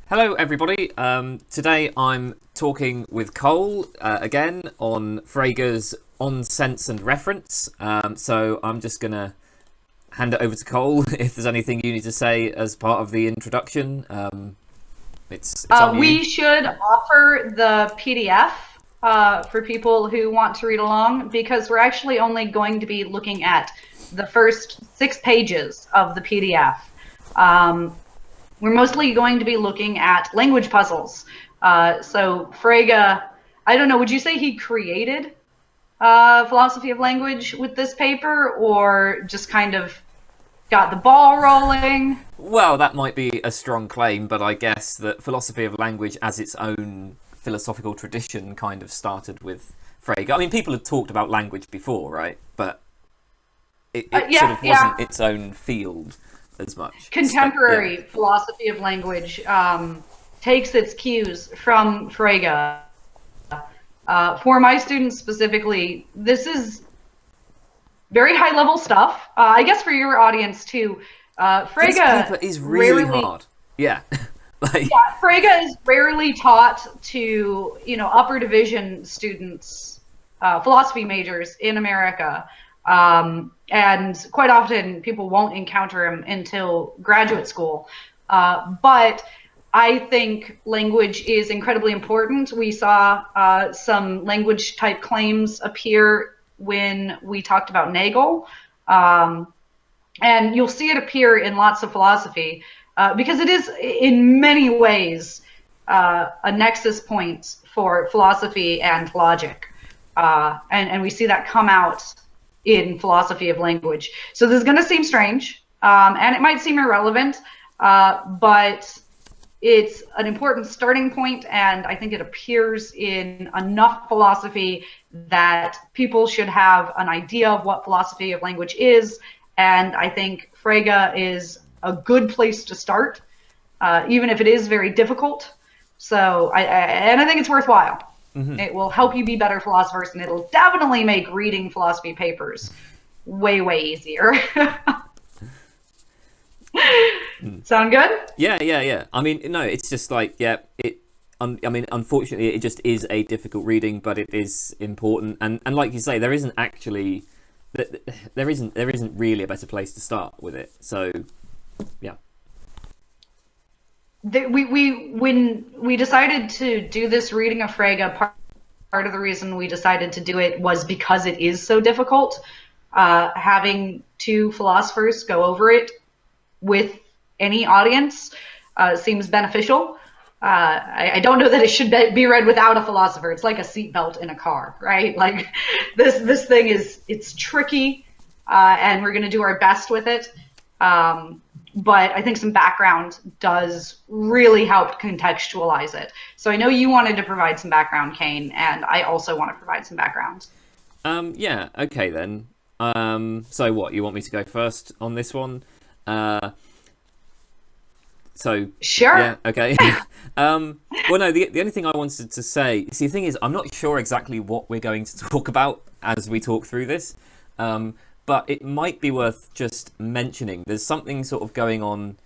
Hello everybody, today I'm talking with Cole again on Frege's On Sense and Reference, so I'm just going to hand it over to Cole if there's anything you need to say as part of the introduction. It's on you. We should offer the PDF for people who want to read along, because we're actually only going to be looking at the first 6 pages of the PDF. We're mostly going to be looking at language puzzles. So Frege, I don't know, would you say he created philosophy of language with this paper, or just kind of got the ball rolling? Well, that might be a strong claim, but I guess that philosophy of language as its own philosophical tradition kind of started with Frege. I mean, people had talked about language before, right? But it sort of wasn't its own field as much. Contemporary philosophy of language takes its cues from Frege. For my students specifically, this is very high-level stuff. I guess for your audience too. Frege this paper is really hard. Yeah. Frege is rarely taught to upper division students, philosophy majors in America. And quite often people won't encounter him until graduate school. But I think language is incredibly important. We saw some language type claims appear when we talked about Nagel. And you'll see it appear in lots of philosophy because it is in many ways a nexus point for philosophy and logic. And we see that come out in philosophy of language. So this is going to seem strange, and it might seem irrelevant, but it's an important starting point, and I think it appears in enough philosophy that people should have an idea of what philosophy of language is, and I think Frege is a good place to start, even if it is very difficult. So I think it's worthwhile. Mm-hmm. It will help you be better philosophers, and it'll definitely make reading philosophy papers way, way easier. Sound good? Yeah. I mean, no, it's just like, unfortunately, it just is a difficult reading, but it is important. And like you say, there isn't really a better place to start with it. So, yeah. When we decided to do this reading of Frege, part of the reason we decided to do it was because it is so difficult. Having 2 philosophers go over it with any audience seems beneficial. I don't know that it should be read without a philosopher. It's like a seatbelt in a car, right? Like this thing it's tricky, and we're going to do our best with it. But I think some background does really help contextualize it. So I know you wanted to provide some background, Kane, and I also want to provide some background. Yeah, okay then. So what, you want me to go first on this one? So sure. Yeah, okay. Well, no, the only thing I wanted to say, see, the thing is, I'm not sure exactly what we're going to talk about as we talk through this. But it might be worth just mentioning there's something sort of going on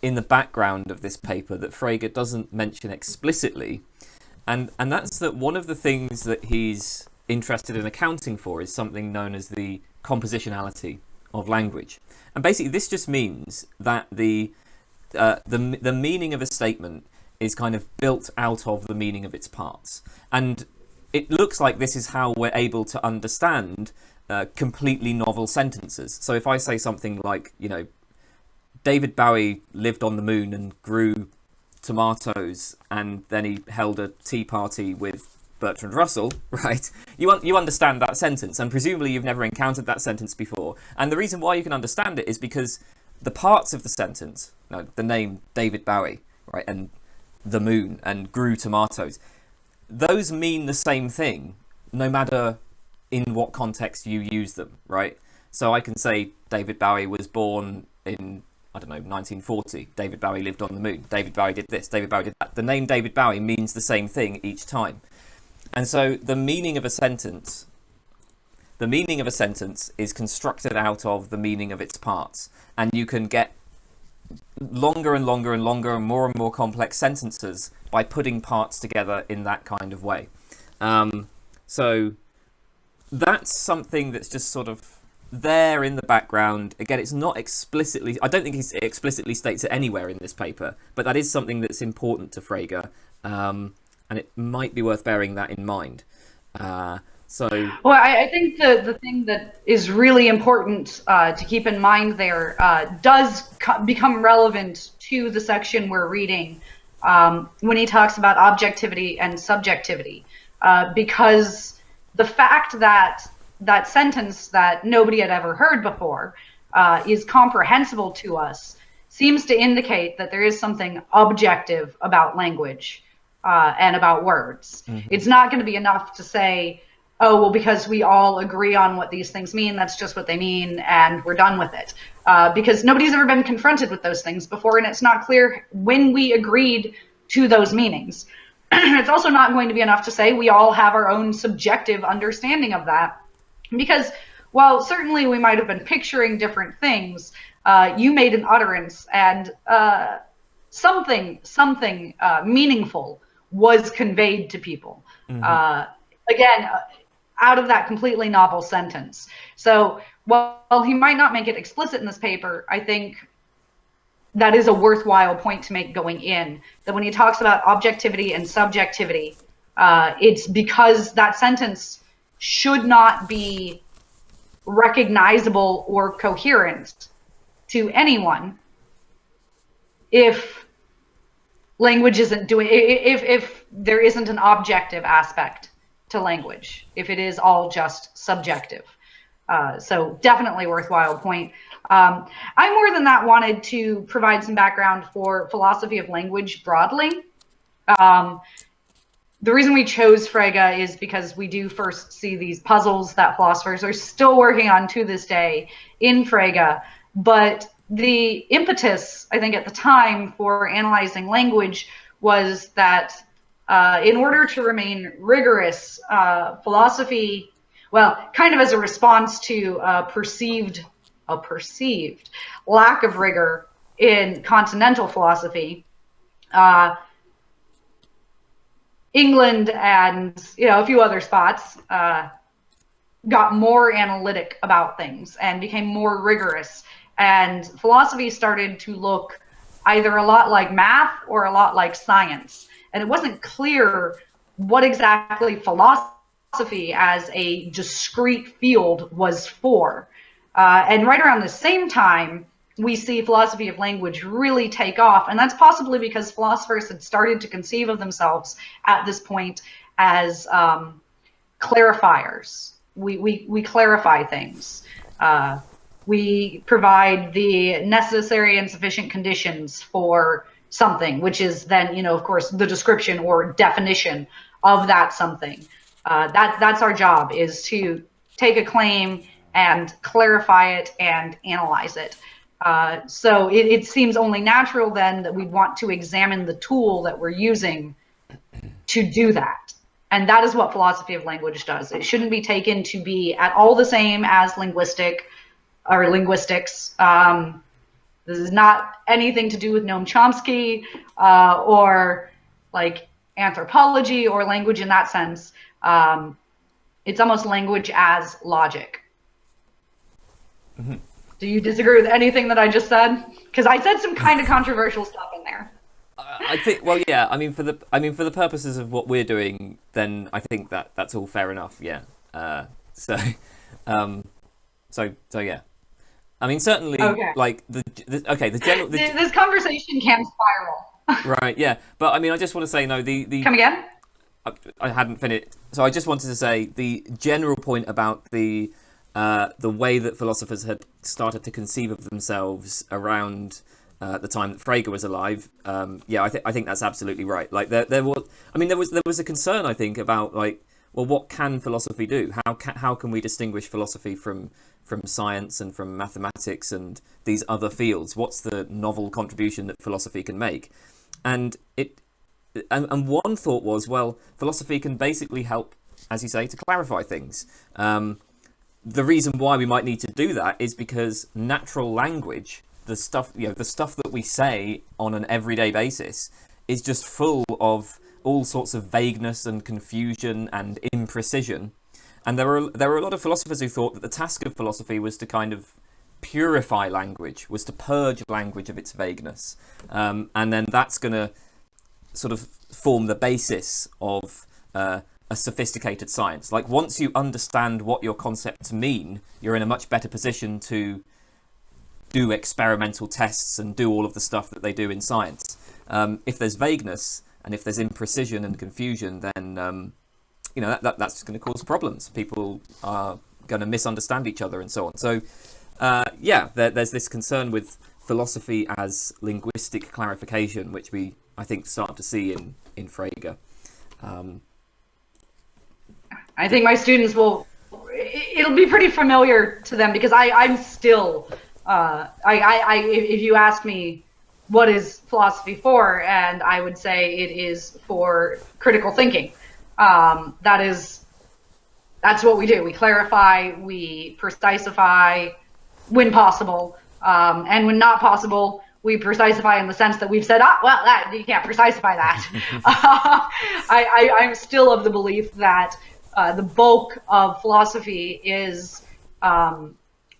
in the background of this paper that Frege doesn't mention explicitly. And that's that one of the things that he's interested in accounting for is something known as the compositionality of language. And basically this just means that the meaning of a statement is kind of built out of the meaning of its parts. And it looks like this is how we're able to understand completely novel sentences. So if I say something like, David Bowie lived on the moon and grew tomatoes, and then he held a tea party with Bertrand Russell, right? You understand that sentence, and presumably you've never encountered that sentence before. And the reason why you can understand it is because the parts of the sentence, the name David Bowie, right, and the moon and grew tomatoes, those mean the same thing no matter in what context you use them, right? So I can say David Bowie was born in, 1940. David Bowie lived on the moon. David Bowie did this. David Bowie did that. The name David Bowie means the same thing each time. And so the meaning of a sentence is constructed out of the meaning of its parts. And you can get longer and longer and longer and more complex sentences by putting parts together in that kind of way. So that's something that's just sort of there in the background. Again, it's not explicitly, I don't think it explicitly states it anywhere in this paper, but that is something that's important to Frege, and it might be worth bearing that in mind. Well, I think the thing that is really important to keep in mind there does become relevant to the section we're reading when he talks about objectivity and subjectivity, because the fact that that sentence that nobody had ever heard before is comprehensible to us seems to indicate that there is something objective about language and about words. Mm-hmm. It's not going to be enough to say, oh, well, because we all agree on what these things mean, that's just what they mean, and we're done with it. Because nobody's ever been confronted with those things before, and it's not clear when we agreed to those meanings. It's also not going to be enough to say we all have our own subjective understanding of that. Because while certainly we might have been picturing different things, you made an utterance, and something meaningful was conveyed to people. Mm-hmm. Again, out of that completely novel sentence. So while he might not make it explicit in this paper, I think that is a worthwhile point to make going in, that when he talks about objectivity and subjectivity, it's because that sentence should not be recognizable or coherent to anyone if language isn't doing, if there isn't an objective aspect to language, if it is all just subjective. So definitely worthwhile point. I more than that wanted to provide some background for philosophy of language broadly. The reason we chose Frege is because we do first see these puzzles that philosophers are still working on to this day in Frege. But the impetus, I think, at the time for analyzing language was that in order to remain rigorous, philosophy, well, kind of as a response to a perceived lack of rigor in continental philosophy, England and a few other spots got more analytic about things and became more rigorous. And philosophy started to look either a lot like math or a lot like science. And it wasn't clear what exactly philosophy as a discrete field was for. And right around the same time, we see philosophy of language really take off. And that's possibly because philosophers had started to conceive of themselves at this point as clarifiers. We clarify things. We provide the necessary and sufficient conditions for something, which is then, of course, the description or definition of that something. That's our job, is to take a claim and clarify it and analyze it. So it seems only natural then that we want to examine the tool that we're using to do that. And that is what philosophy of language does. It shouldn't be taken to be at all the same as linguistics. This is not anything to do with Noam Chomsky or like anthropology or language in that sense. It's almost language as logic. Mm-hmm. Do you disagree with anything that I just said? Because I said some kind of controversial stuff in there. I think, well, yeah. I mean, for the purposes of what we're doing, then I think that's all fair enough. Yeah. So yeah. I mean, certainly, okay. Like the general. This conversation can spiral. Right. Yeah. But I mean, I just want to say no. The come again. I hadn't finished, so I just wanted to say the general point about the way that philosophers had started to conceive of themselves around the time that Frege was alive. I think that's absolutely right. Like there was a concern, I think, about like, well, what can philosophy do? How can we distinguish philosophy from science and from mathematics and these other fields? What's the novel contribution that philosophy can make? And one thought was, well, philosophy can basically help, as you say, to clarify things. The reason why we might need to do that is because natural language the stuff, the stuff that we say on an everyday basis is just full of all sorts of vagueness and confusion and imprecision. And there were a lot of philosophers who thought that the task of philosophy was to kind of purify language, was to purge language of its vagueness, and then that's going to sort of form the basis of a sophisticated science. Like, once you understand what your concepts mean, you're in a much better position to do experimental tests and do all of the stuff that they do in science. If there's vagueness and if there's imprecision and confusion, then that's going to cause problems. People are going to misunderstand each other and so on. So there's this concern with philosophy as linguistic clarification, which I think start to see in Frege. I think my students it'll be pretty familiar to them, because I'm still, if you ask me what is philosophy for, and I would say it is for critical thinking. That's what we do. We clarify, we precisify when possible, and when not possible, we precisify in the sense that we've said, you can't precisify that. I'm still of the belief that the bulk of philosophy is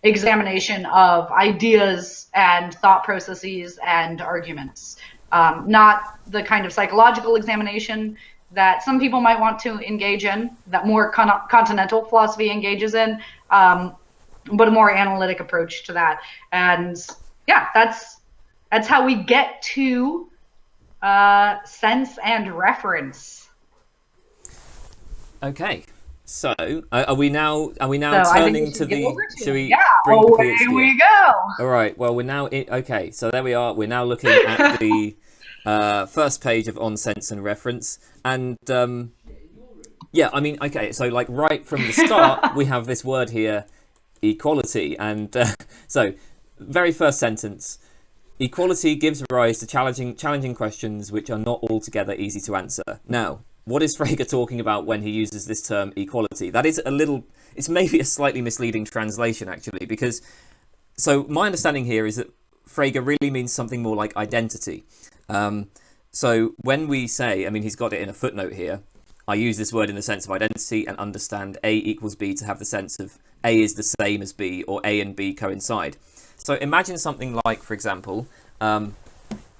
examination of ideas and thought processes and arguments, not the kind of psychological examination that some people might want to engage in, that more continental philosophy engages in, but a more analytic approach to that. And yeah, that's how we get to sense and reference. Okay, so are we now turning to the? Shall we? Yeah, away we go. All right. Well, we're now okay. So there we are. We're now looking at the first page of On Sense and Reference, and okay. So like right from the start, we have this word here, equality, and so very first sentence. Equality gives rise to challenging questions which are not altogether easy to answer. Now, what is Frege talking about when he uses this term equality? That is it's maybe a slightly misleading translation, actually, because, so my understanding here is that Frege really means something more like identity. So when we say, he's got it in a footnote here, I use this word in the sense of identity and understand A equals B to have the sense of A is the same as B, or A and B coincide. So imagine something like, for example,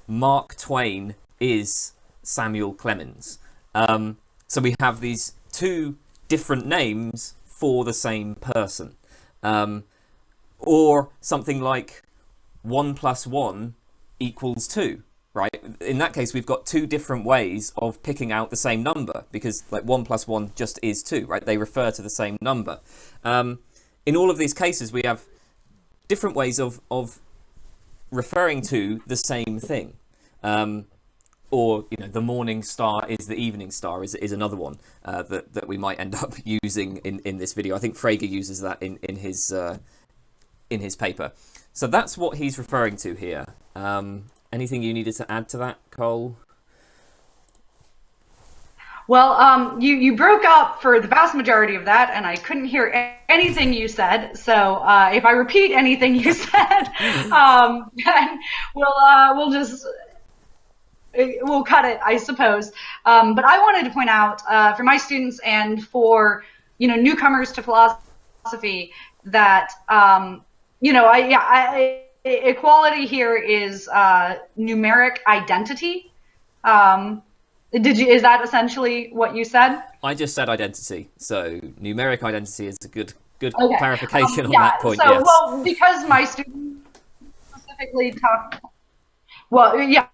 Mark Twain is Samuel Clemens. So we have these two different names for the same person. Or something like 1 + 1 = 2, right? In that case, we've got two different ways of picking out the same number, because like 1 + 1 just is 2, right? They refer to the same number. In all of these cases, we have different ways of referring to the same thing. Or, the morning star is the evening star is another one that we might end up using in this video. I think Frege uses that in his paper. So that's what he's referring to here. Anything you needed to add to that, Cole? Well, you broke up for the vast majority of that, and I couldn't hear anything you said. So if I repeat anything you said, then we'll cut it, I suppose. But I wanted to point out for my students and for newcomers to philosophy that equality here is numeric identity. Is that essentially what you said? I just said identity. So numeric identity is a good okay. clarification on that point. So, yes. Well, because my students specifically talk. Well, yeah,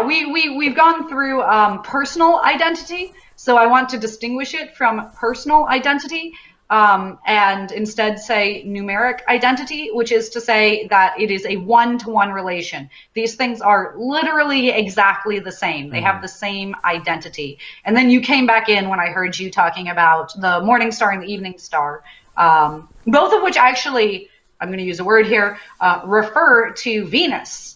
we've gone through personal identity. So I want to distinguish it from personal identity. And instead say numeric identity, which is to say that it is a one-to-one relation. These things are literally exactly the same. They have the same identity. And then you came back in when I heard you talking about the morning star and the evening star, both of which actually, I'm going to use a word here, refer to Venus.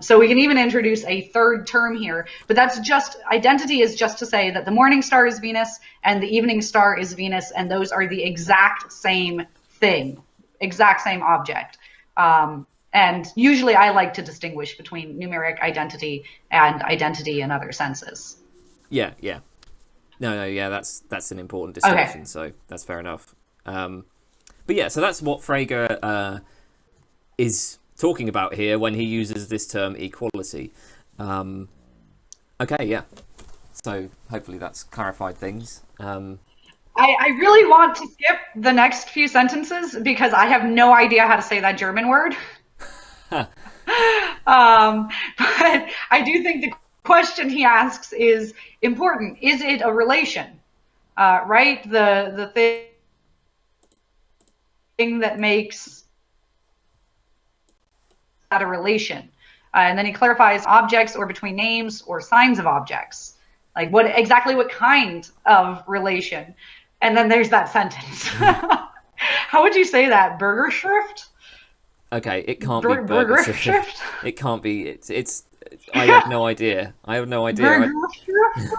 So we can even introduce a third term here, but that's just, identity is just to say that the morning star is Venus and the evening star is Venus, and those are the exact same thing, exact same object. And usually I like to distinguish between numeric identity and identity in other senses. Yeah, yeah. No, yeah, that's an important Okay. distinction, so that's fair enough. But yeah, so that's what Frege is talking about here when he uses this term equality. Okay, yeah. So hopefully that's clarified things. I really want to skip the next few sentences because I have no idea how to say that German word. But I do think the question he asks is important. Is it a relation? Right? The thing that makes that a relation. And then he clarifies objects or between names or signs of objects. Like what kind of relation? And then there's that sentence. How would you say that? Burgerschrift? Okay, it can't be burger. Burgerschrift? It can't be. It's. I have no idea. I have no idea. Burgerschrift?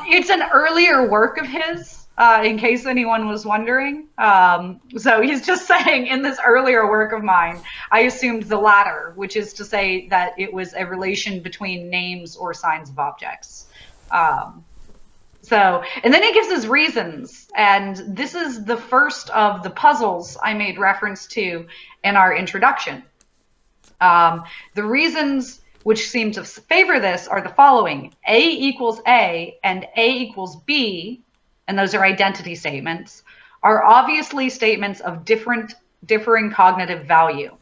It's an earlier work of his, in case anyone was wondering. So he's just saying, in this earlier work of mine, I assumed the latter, which is to say that it was a relation between names or signs of objects. And then he gives his reasons, and this is the first of the puzzles I made reference to in our introduction. The reasons which seem to favor this are the following. A equals A and A equals B, and those are identity statements, are obviously statements of differing cognitive value.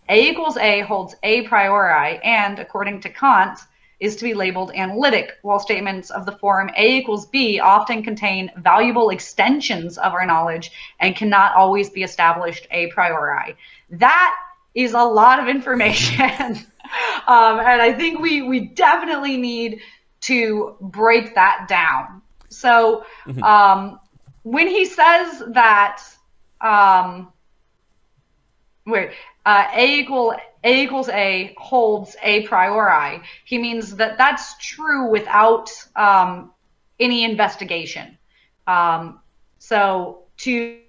A equals A holds a priori and, according to Kant, is to be labeled analytic, while statements of the form A equals B often contain valuable extensions of our knowledge and cannot always be established a priori. That is a lot of information. And I think we definitely need to break that down. So when he says that A equals A holds a priori, he means that that's true without any investigation. So to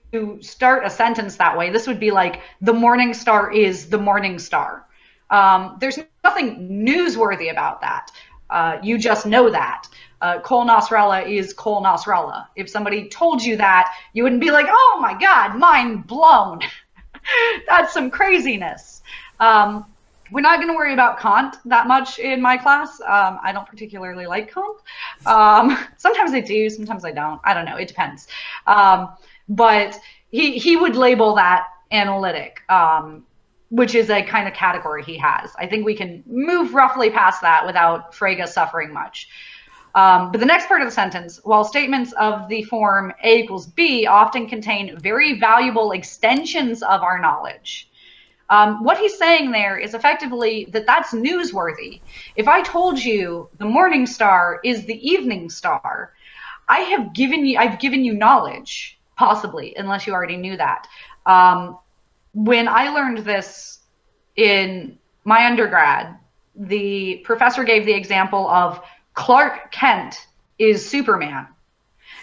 start a sentence that way, this would be like, the morning star is the morning star. There's nothing newsworthy about that. You just know that. Cole Nasrallah is Cole Nasrallah. If somebody told you that, you wouldn't be like, oh my God, mind blown. That's some craziness. We're not going to worry about Kant that much in my class. I don't particularly like Kant. Sometimes I do, sometimes I don't. I don't know. It depends. But he would label that analytic, which is a kind of category he has. I think we can move roughly past that without Frege suffering much. But the next part of the sentence, while statements of the form A equals B often contain very valuable extensions of our knowledge, what he's saying there is effectively that that's newsworthy. If I told you the morning star is the evening star, I've given you knowledge, possibly, unless you already knew that. When I learned this in my undergrad, the professor gave the example of Clark Kent is Superman.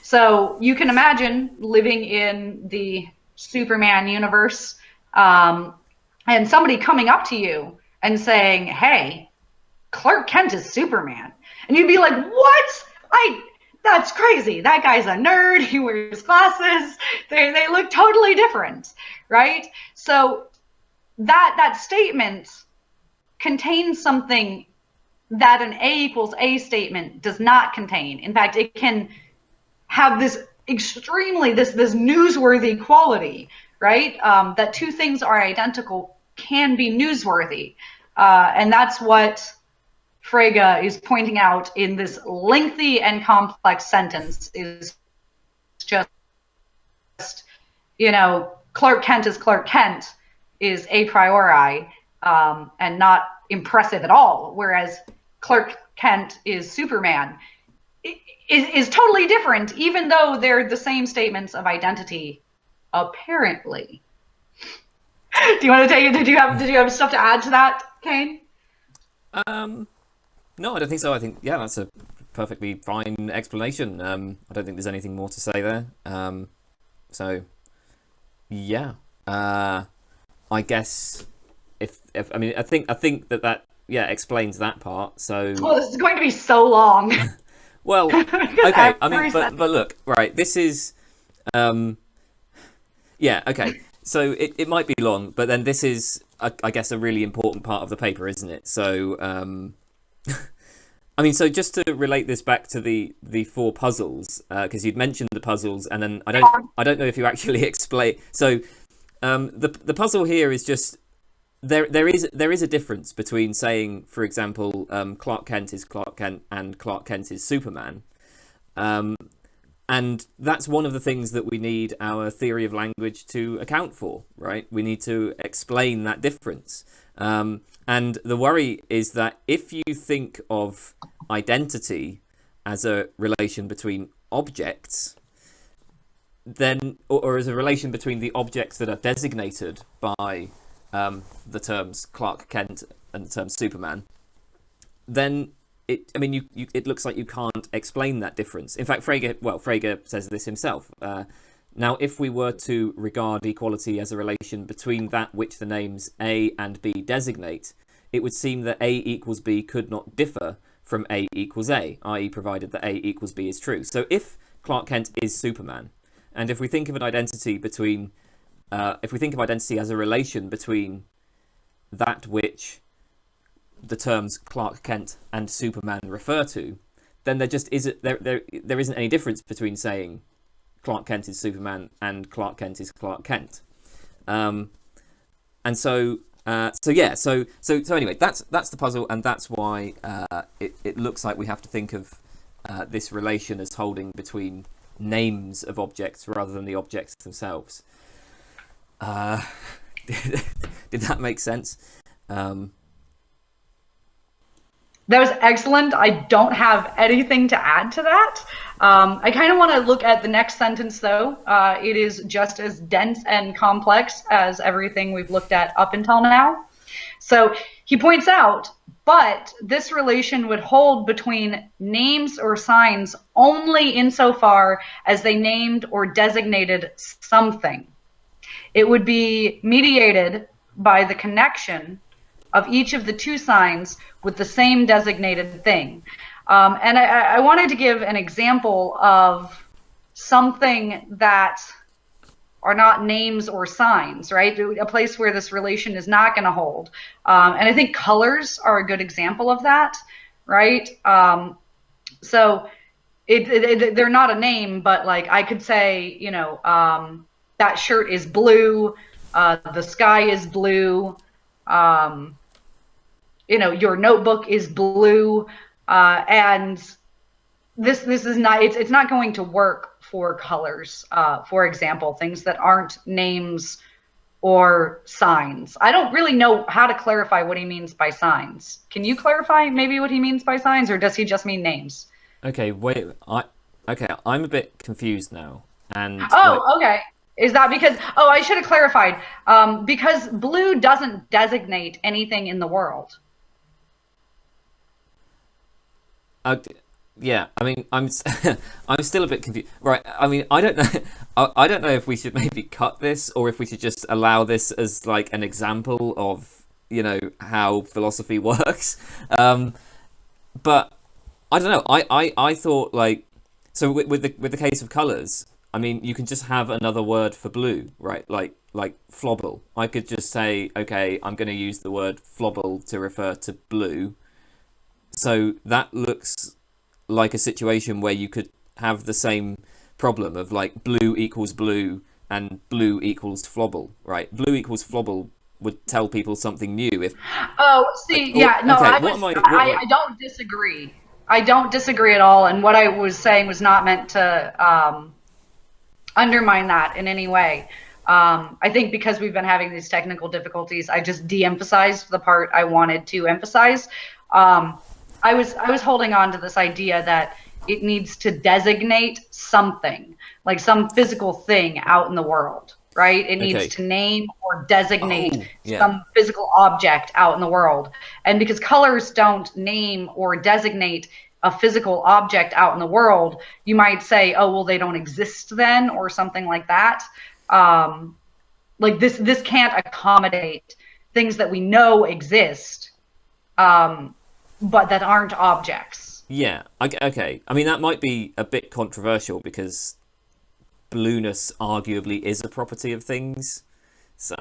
So you can imagine living in the Superman universe, and somebody coming up to you and saying, hey, Clark Kent is Superman. And you'd be like, what? That's crazy. That guy's a nerd. He wears glasses. They look totally different, right? So that statement contains something that an A equals A statement does not contain. In fact, it can have this extremely, this newsworthy quality, right? That two things are identical can be newsworthy. And that's what Frege is pointing out in this lengthy and complex sentence, is just, Clark Kent is Clark Kent is a priori, and not impressive at all. Whereas Clark Kent is Superman is totally different, even though they're the same statements of identity, apparently. Do you want to take it? Did you have stuff to add to that, Kane? No, I don't think so. I think, yeah, that's a perfectly fine explanation. I don't think there's anything more to say there. So, yeah. I guess if I mean, I think that yeah explains that part. So Oh, this is going to be so long. well, okay. I mean, but look, right. This is yeah, okay. So it might be long, but then this is, I guess, a really important part of the paper, isn't it? So, I mean, so just to relate this back to the four puzzles, because you'd mentioned the puzzles, and then I don't know if you actually explain. So, the puzzle here is just there is a difference between saying, for example, Clark Kent is Clark Kent and Clark Kent is Superman. And that's one of the things that we need our theory of language to account for, right? We need to explain that difference. And the worry is that if you think of identity as a relation between objects, then, or as a relation between the objects that are designated by the terms Clark Kent and the term Superman, then it looks like you can't explain that difference. In fact, Frege says this himself. Now, if we were to regard equality as a relation between that which the names A and B designate, it would seem that A equals B could not differ from A equals A, i.e. provided that A equals B is true. So if Clark Kent is Superman, and if we think of an identity between, if we think of identity as a relation between that which the terms Clark Kent and Superman refer to, then there just isn't there isn't any difference between saying Clark Kent is Superman and Clark Kent is Clark Kent. And so anyway, that's the puzzle, and that's why it looks like we have to think of this relation as holding between names of objects rather than the objects themselves. Did that make sense? That was excellent. I don't have anything to add to that. I kind of want to look at the next sentence, though. It is just as dense and complex as everything we've looked at up until now. So he points out, but this relation would hold between names or signs only insofar as they named or designated something. It would be mediated by the connection of each of the two signs with the same designated thing. And I wanted to give an example of something that are not names or signs, right? A place where this relation is not going to hold. And I think colors are a good example of that, right? So they're not a name, but like I could say, that shirt is blue, the sky is blue, your notebook is blue, and this is not, it's not going to work for colors. For example, things that aren't names or signs. I don't really know how to clarify what he means by signs. Can you clarify maybe what he means by signs, or does he just mean names? Okay, wait. I'm a bit confused now. And okay. Is that because, I should have clarified, because blue doesn't designate anything in the world. Yeah, I mean, I'm still a bit confused. Right, I mean, I don't know. I don't know if we should maybe cut this, or if we should just allow this as like an example of, how philosophy works. But I don't know. I thought so with the case of colors, I mean, you can just have another word for blue, right? Like flobble. I could just say, okay, I'm going to use the word flobble to refer to blue. So that looks like a situation where you could have the same problem of like blue equals blue and blue equals flobble, right? Blue equals flobble would tell people something new. I don't disagree. I don't disagree at all. And what I was saying was not meant to undermine that in any way. I think because we've been having these technical difficulties, I just de-emphasized the part I wanted to emphasize. I was holding on to this idea that it needs to designate something, like some physical thing out in the world, right? It needs to name or designate some physical object out in the world. And because colors don't name or designate a physical object out in the world, you might say, oh, well, they don't exist then, or something like that. Like this can't accommodate things that we know exist, but that aren't objects. Yeah, okay. I mean, that might be a bit controversial because blueness arguably is a property of things. So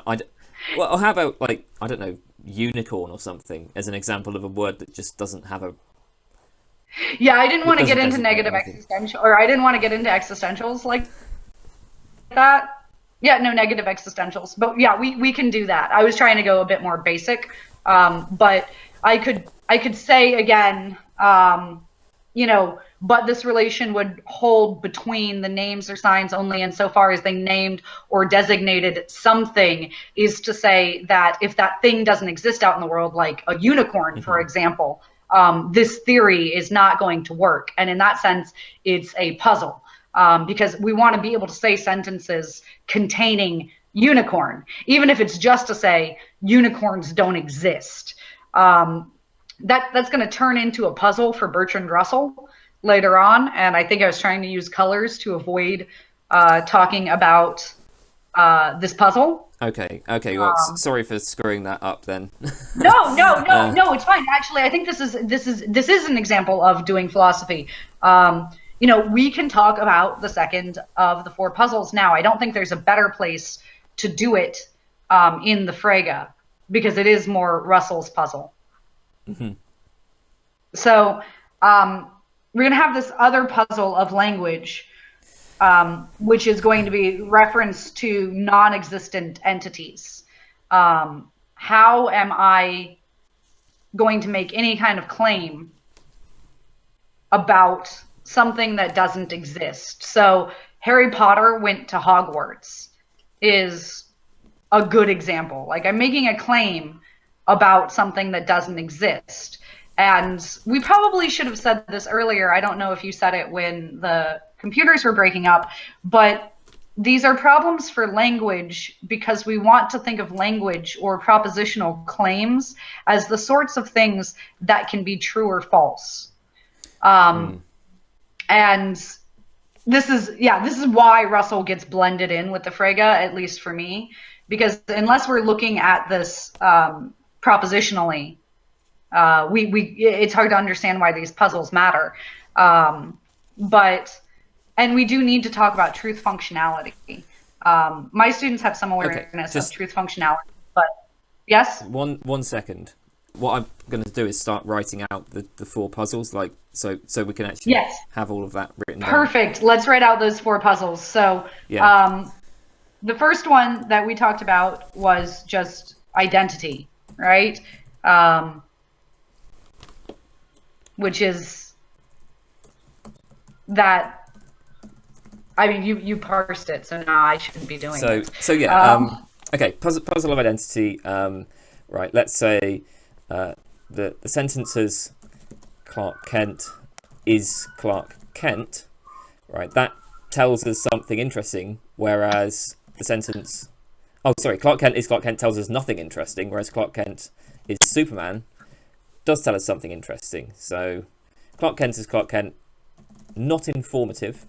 well, how about, like, I don't know, unicorn or something as an example of a word that just doesn't have a... Yeah, I didn't That want to doesn't get into designate negative anything. existential, or I didn't want to get into existentials like that. Yeah, no negative existentials. But yeah, we can do that. I was trying to go a bit more basic. But I could say again, but this relation would hold between the names or signs only insofar as they named or designated something, is to say that if that thing doesn't exist out in the world, like a unicorn, for example, this theory is not going to work. And in that sense, it's a puzzle. Because we want to be able to say sentences containing unicorn, even if it's just to say unicorns don't exist. That's going to turn into a puzzle for Bertrand Russell later on, and I think I was trying to use colors to avoid talking about this puzzle. Okay. Well, sorry for screwing that up then. No, it's fine. Actually, I think this is an example of doing philosophy. We can talk about the second of the four puzzles now. I don't think there's a better place to do it in the Frege, because it is more Russell's puzzle. So we're going to have this other puzzle of language, which is going to be reference to non-existent entities. How am I going to make any kind of claim about something that doesn't exist? So Harry Potter went to Hogwarts is a good example. Like, I'm making a claim about something that doesn't exist. And we probably should have said this earlier. I don't know if you said it when the computers were breaking up, but these are problems for language because we want to think of language or propositional claims as the sorts of things that can be true or false. And this is why Russell gets blended in with the Frege, at least for me, because unless we're looking at this propositionally, it's hard to understand why these puzzles matter. And we do need to talk about truth functionality. My students have some awareness of truth functionality, but yes? One second. What I'm going to do is start writing out the four puzzles, like so we can actually have all of that written down. Perfect. Let's write out those four puzzles. So the first one that we talked about was just identity, right? Which is that, I mean, you parsed it, so now I shouldn't be doing it. So yeah, okay, puzzle of identity. Right, let's say the sentences Clark Kent is Clark Kent, right? That tells us something interesting, whereas the sentence, Clark Kent is Clark Kent tells us nothing interesting, whereas Clark Kent is Superman does tell us something interesting. So Clark Kent is Clark Kent, not informative.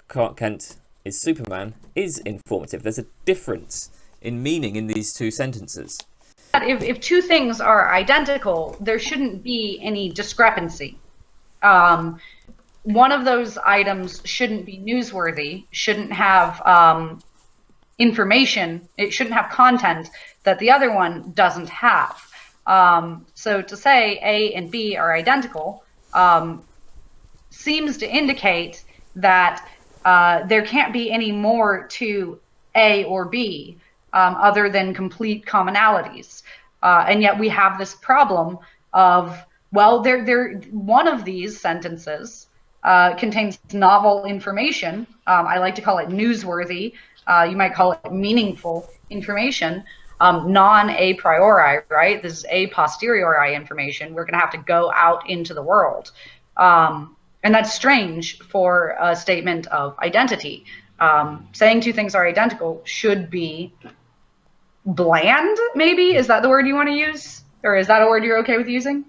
Clark Kent is Superman is informative. There's a difference in meaning in these two sentences. If two things are identical, there shouldn't be any discrepancy. One of those items shouldn't be newsworthy, shouldn't have information, it shouldn't have content that the other one doesn't have. So to say A and B are identical seems to indicate that there can't be any more to A or B other than complete commonalities. And yet we have this problem of, well, one of these sentences contains novel information. I like to call it newsworthy. You might call it meaningful information. Non-a priori, right? This is a posteriori information. We're going to have to go out into the world. And that's strange for a statement of identity. Saying two things are identical should be bland, maybe? Is that the word you want to use? Or is that a word you're okay with using?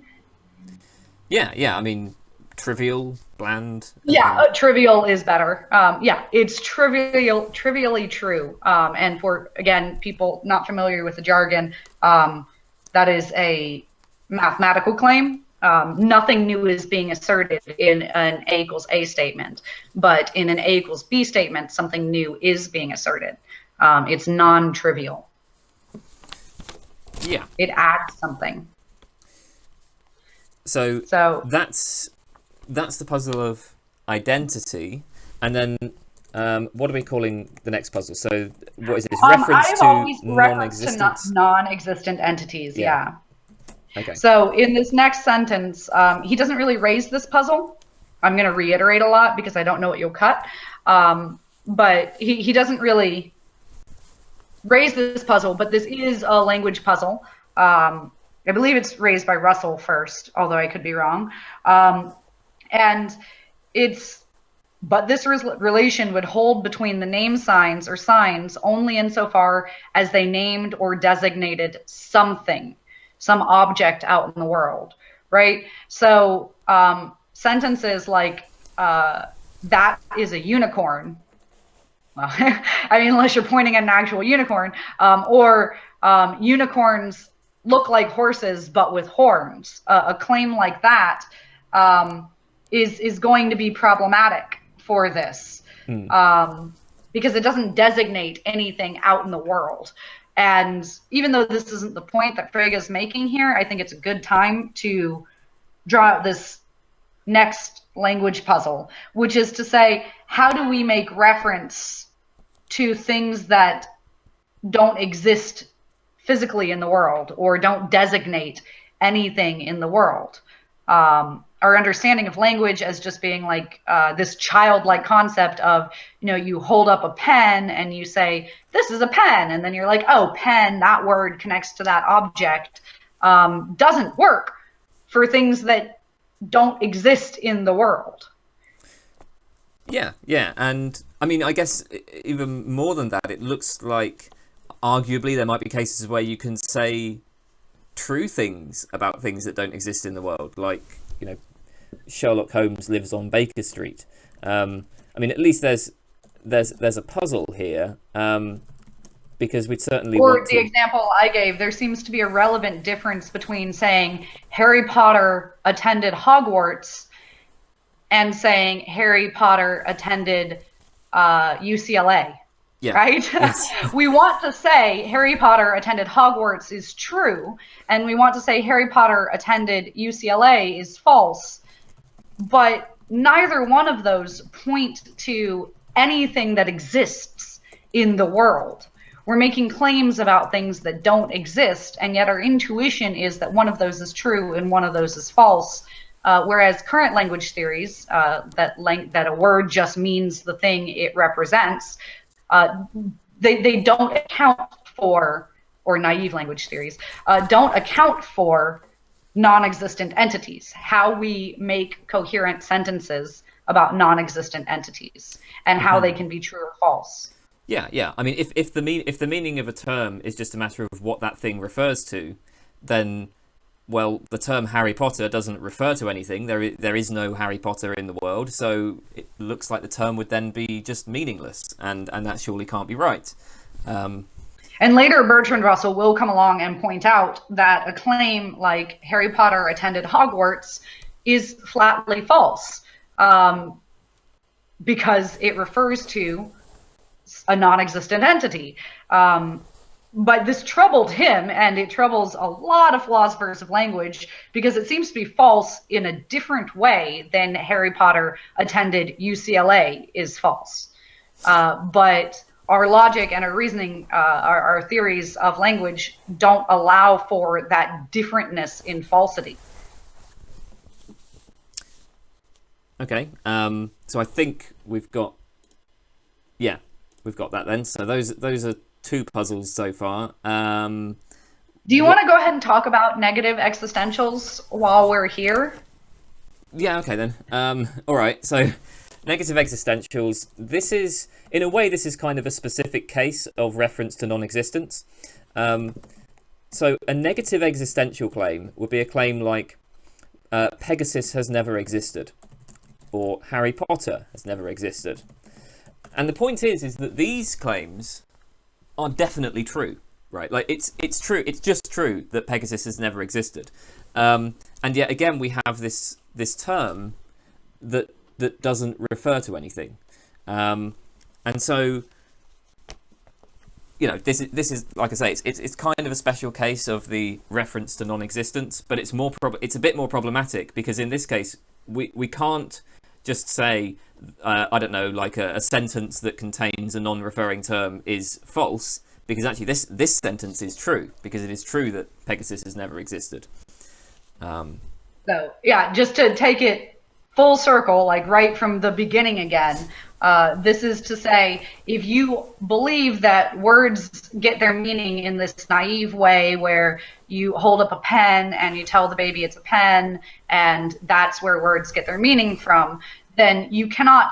Yeah. I mean, trivial, bland. Yeah, trivial is better. Yeah, it's trivially true. And for, again, people not familiar with the jargon, that is a mathematical claim. Nothing new is being asserted in an A equals A statement, but in an A equals B statement, something new is being asserted. It's non-trivial. Yeah. It adds something. So that's the puzzle of identity, and then what are we calling the next puzzle? So what is this? Reference to non-existent? Non-existent entities. Yeah. Okay. So in this next sentence, he doesn't really raise this puzzle. I'm going to reiterate a lot because I don't know what you'll cut. But he doesn't really raise this puzzle, but this is a language puzzle. I believe it's raised by Russell first, although I could be wrong. And but this relation would hold between the name signs or signs only insofar as they named or designated something, some object out in the world, right? So sentences like, that is a unicorn. Well, I mean, unless you're pointing at an actual unicorn, or unicorns look like horses but with horns. A claim like that is going to be problematic for this, because it doesn't designate anything out in the world. And even though this isn't the point that Frege is making here, I think it's a good time to draw out this next language puzzle, which is to say, how do we make reference to things that don't exist physically in the world or don't designate anything in the world? Our understanding of language as just being like this childlike concept of, you hold up a pen and you say, this is a pen. And then you're like, oh, pen, that word connects to that object, doesn't work for things that don't exist in the world. Yeah. And I mean, I guess even more than that, it looks like arguably there might be cases where you can say true things about things that don't exist in the world, like, Sherlock Holmes lives on Baker Street. I mean, at least there's a puzzle here, because we'd certainly want to... example I gave, there seems to be a relevant difference between saying Harry Potter attended Hogwarts and saying Harry Potter attended UCLA. Yeah. Right? Yes. We want to say Harry Potter attended Hogwarts is true, and we want to say Harry Potter attended UCLA is false. But neither one of those point to anything that exists in the world. We're making claims about things that don't exist, and yet our intuition is that one of those is true and one of those is false. Whereas current language theories, that a word just means the thing it represents, they don't account for, or naive language theories, don't account for non-existent entities, how we make coherent sentences about non-existent entities and how they can be true or false. Yeah. I mean, if the meaning of a term is just a matter of what that thing refers to, then, well, the term Harry Potter doesn't refer to anything. There is no Harry Potter in the world, so it looks like the term would then be just meaningless, and that surely can't be right. And later, Bertrand Russell will come along and point out that a claim like Harry Potter attended Hogwarts is flatly false, because it refers to a non-existent entity. But this troubled him, and it troubles a lot of philosophers of language, because it seems to be false in a different way than Harry Potter attended UCLA is false. But our logic and our reasoning, our theories of language don't allow for that differentness in falsity. Okay, so I think we've got that then. So those are two puzzles so far. Do you want to go ahead and talk about negative existentials while we're here? Yeah, okay then. All right, so negative existentials. This is kind of a specific case of reference to non-existence. So a negative existential claim would be a claim like, Pegasus has never existed, or Harry Potter has never existed. And the point is that these claims are definitely true, right? Like it's true. It's just true that Pegasus has never existed. And yet again, we have this term that doesn't refer to anything. And so, you know, this is like I say, it's kind of a special case of the reference to non-existence, but it's a bit more problematic, because in this case we can't just say I don't know, like a sentence that contains a non-referring term is false, because actually this sentence is true, because it is true that Pegasus has never existed. So yeah, just to take it full circle, like right from the beginning again, this is to say, if you believe that words get their meaning in this naive way where you hold up a pen and you tell the baby it's a pen, and that's where words get their meaning from, then you cannot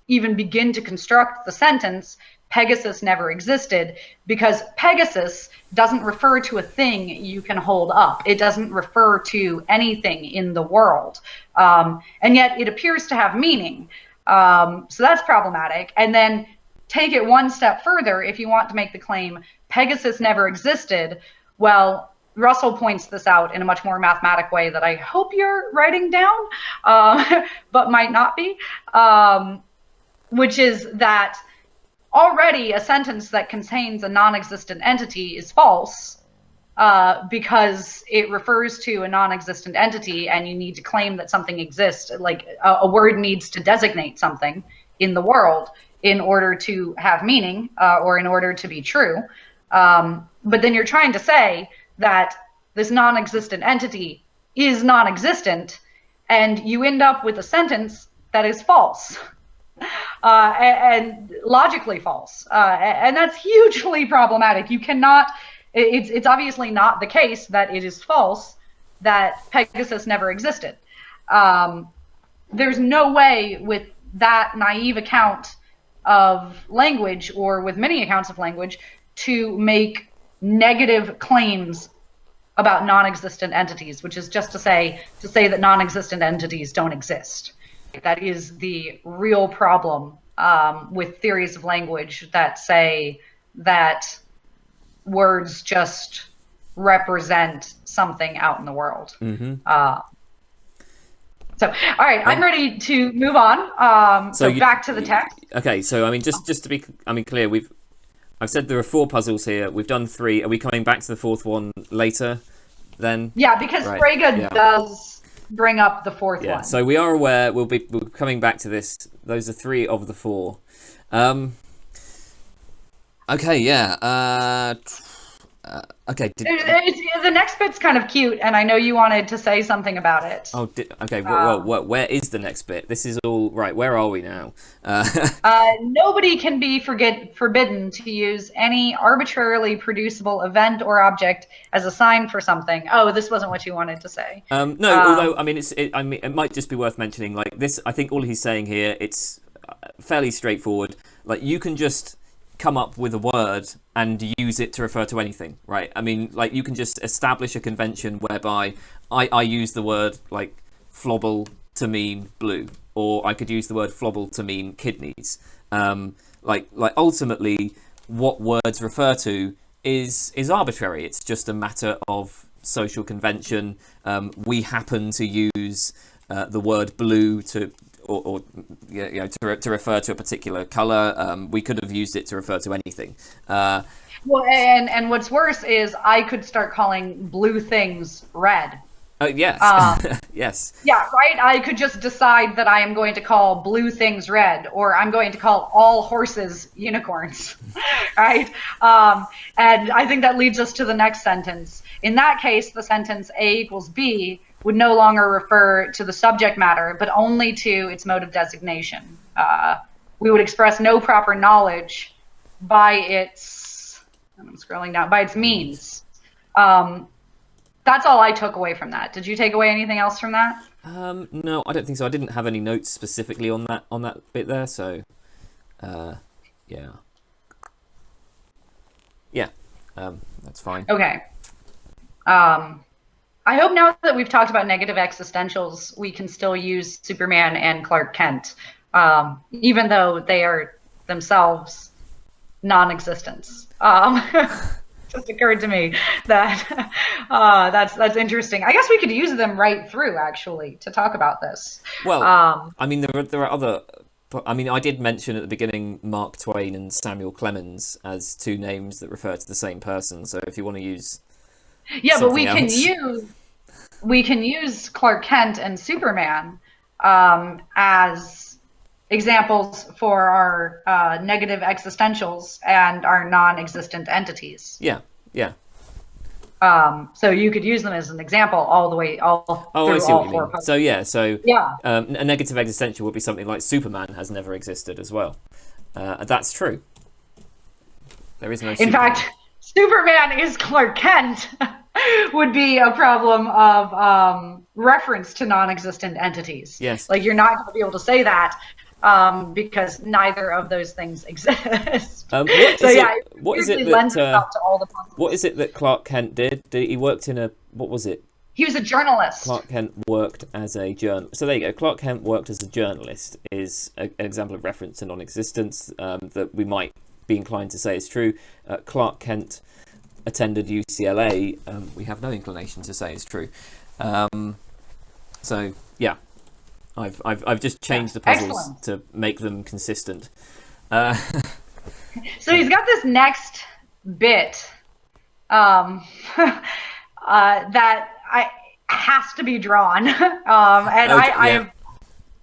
even begin to construct the sentence Pegasus never existed, because Pegasus doesn't refer to a thing you can hold up. It doesn't refer to anything in the world. And yet it appears to have meaning. So that's problematic. And then take it one step further, if you want to make the claim Pegasus never existed, well, Russell points this out in a much more mathematic way that I hope you're writing down, but might not be, which is that already a sentence that contains a non-existent entity is false, because it refers to a non-existent entity, and you need to claim that something exists. Like a word needs to designate something in the world in order to have meaning, or in order to be true. But then you're trying to say that this non-existent entity is non-existent, and you end up with a sentence that is false. And logically false, and that's hugely problematic. You cannot. It's obviously not the case that it is false that Pegasus never existed. There's no way with that naive account of language, or with many accounts of language, to make negative claims about non-existent entities, which is just to say that non-existent entities don't exist. That is the real problem with theories of language that say that words just represent something out in the world. Mm-hmm. So, all right, I'm ready to move on. So back to the text. Okay, so I mean, just to be clear, I've said there are 4 puzzles here. We've done 3. Are we coming back to the 4th one later? Then yeah, because right. Frege does bring up the 4th one. So we are aware we'll be coming back to this. Those are 3 of the 4. Okay, yeah. Okay. The next bit's kind of cute, and I know you wanted to say something about it. Oh, okay. Well, where is the next bit? This is all right. Where are we now? Nobody can be forbidden to use any arbitrarily producible event or object as a sign for something. Oh, this wasn't what you wanted to say. No, although I mean, it might just be worth mentioning. Like this, I think all he's saying here, it's fairly straightforward. Like you can just come up with a word and use it to refer to anything, right? I mean, like you can just establish a convention whereby I use the word like flobble to mean blue, or I could use the word flobble to mean kidneys. Like ultimately, what words refer to is arbitrary. It's just a matter of social convention. We happen to use the word blue to refer to a particular color. We could have used it to refer to anything. Well, and what's worse is I could start calling blue things red. Yes. Yes. Yeah, right? I could just decide that I am going to call blue things red, or I'm going to call all horses unicorns, right? And I think that leads us to the next sentence. In that case, the sentence A equals B would no longer refer to the subject matter, but only to its mode of designation. We would express no proper knowledge by its, I'm scrolling down, by its means. That's all I took away from that. Did you take away anything else from that? No, I don't think so. I didn't have any notes specifically on that bit there, so yeah. Yeah, that's fine. Okay. I hope now that we've talked about negative existentials, we can still use Superman and Clark Kent, even though they are themselves non-existents. Just occurred to me that that's interesting. I guess we could use them right through, actually, to talk about this. Well, I mean, there are other. I mean, I did mention at the beginning Mark Twain and Samuel Clemens as two names that refer to the same person. So if you want to use, yeah, but we can use Clark Kent and Superman as examples for our negative existentials and our non-existent entities. Yeah, yeah. So you could use them as an example all the way through I see all what you four mean. So yeah. A negative existential would be something like Superman has never existed as well. That's true. There is no. In fact, Superman is Clark Kent would be a problem of reference to non-existent entities. Yes. Like you're not going to be able to say that because neither of those things exist. What is it that Clark Kent did? He worked in what was it? He was a journalist. Clark Kent worked as a journalist. So there you go. Clark Kent worked as a journalist is an example of reference to non-existence that we might be inclined to say is true. Clark Kent attended UCLA. We have no inclination to say is true. So yeah. I've just changed the puzzles Excellent. to make them consistent. So he's got this next bit that has to be drawn,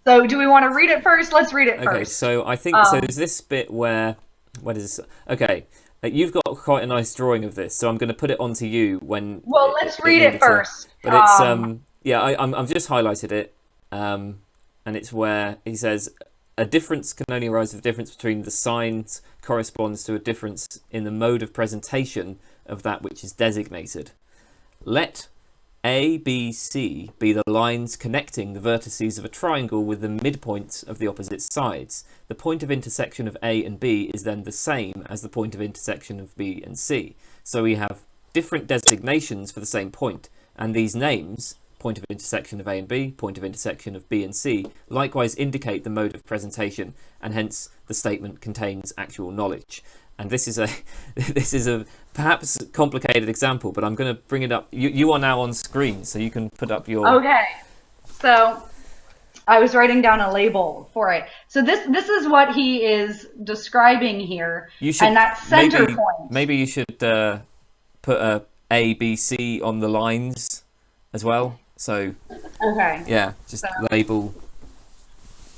So do we want to read it first? Let's read it first. Okay, so I think so. There's this bit where does this? Okay, you've got quite a nice drawing of this, so I'm going to put it onto you when. Well, let's read it first. But it's I've just highlighted it. And it's where he says a difference can only arise if the difference between the signs corresponds to a difference in the mode of presentation of that which is designated. Let A, B, C be the lines connecting the vertices of a triangle with the midpoints of the opposite sides. The point of intersection of A and B is then the same as the point of intersection of B and C. So we have different designations for the same point, and these names, point of intersection of A and B, point of intersection of B and C, likewise indicate the mode of presentation, and hence the statement contains actual knowledge. And this is a perhaps complicated example, but I'm going to bring it up. You are now on screen, so you can put up your. Okay, so I was writing down a label for it. So this is what he is describing here, and that center point. Maybe you should put A, B, C on the lines as well. So, okay. Yeah, just label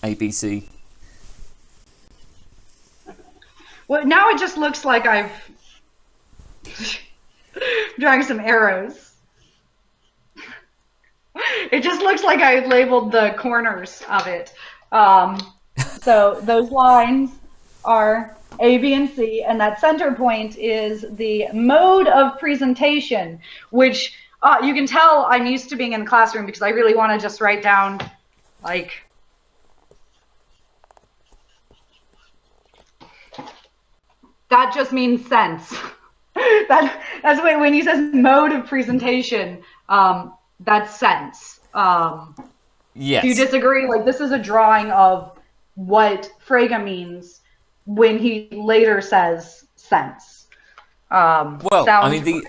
A, B, C. Well, now it just looks like I've drawing some arrows. It just looks like I labeled the corners of it. So those lines are A, B, and C, and that center point is the mode of presentation, which you can tell I'm used to being in the classroom because I really want to just write down, like, that just means sense. That's when he says mode of presentation, that's sense. Yes. Do you disagree? Like, this is a drawing of what Frege means when he later says sense. Well, I mean,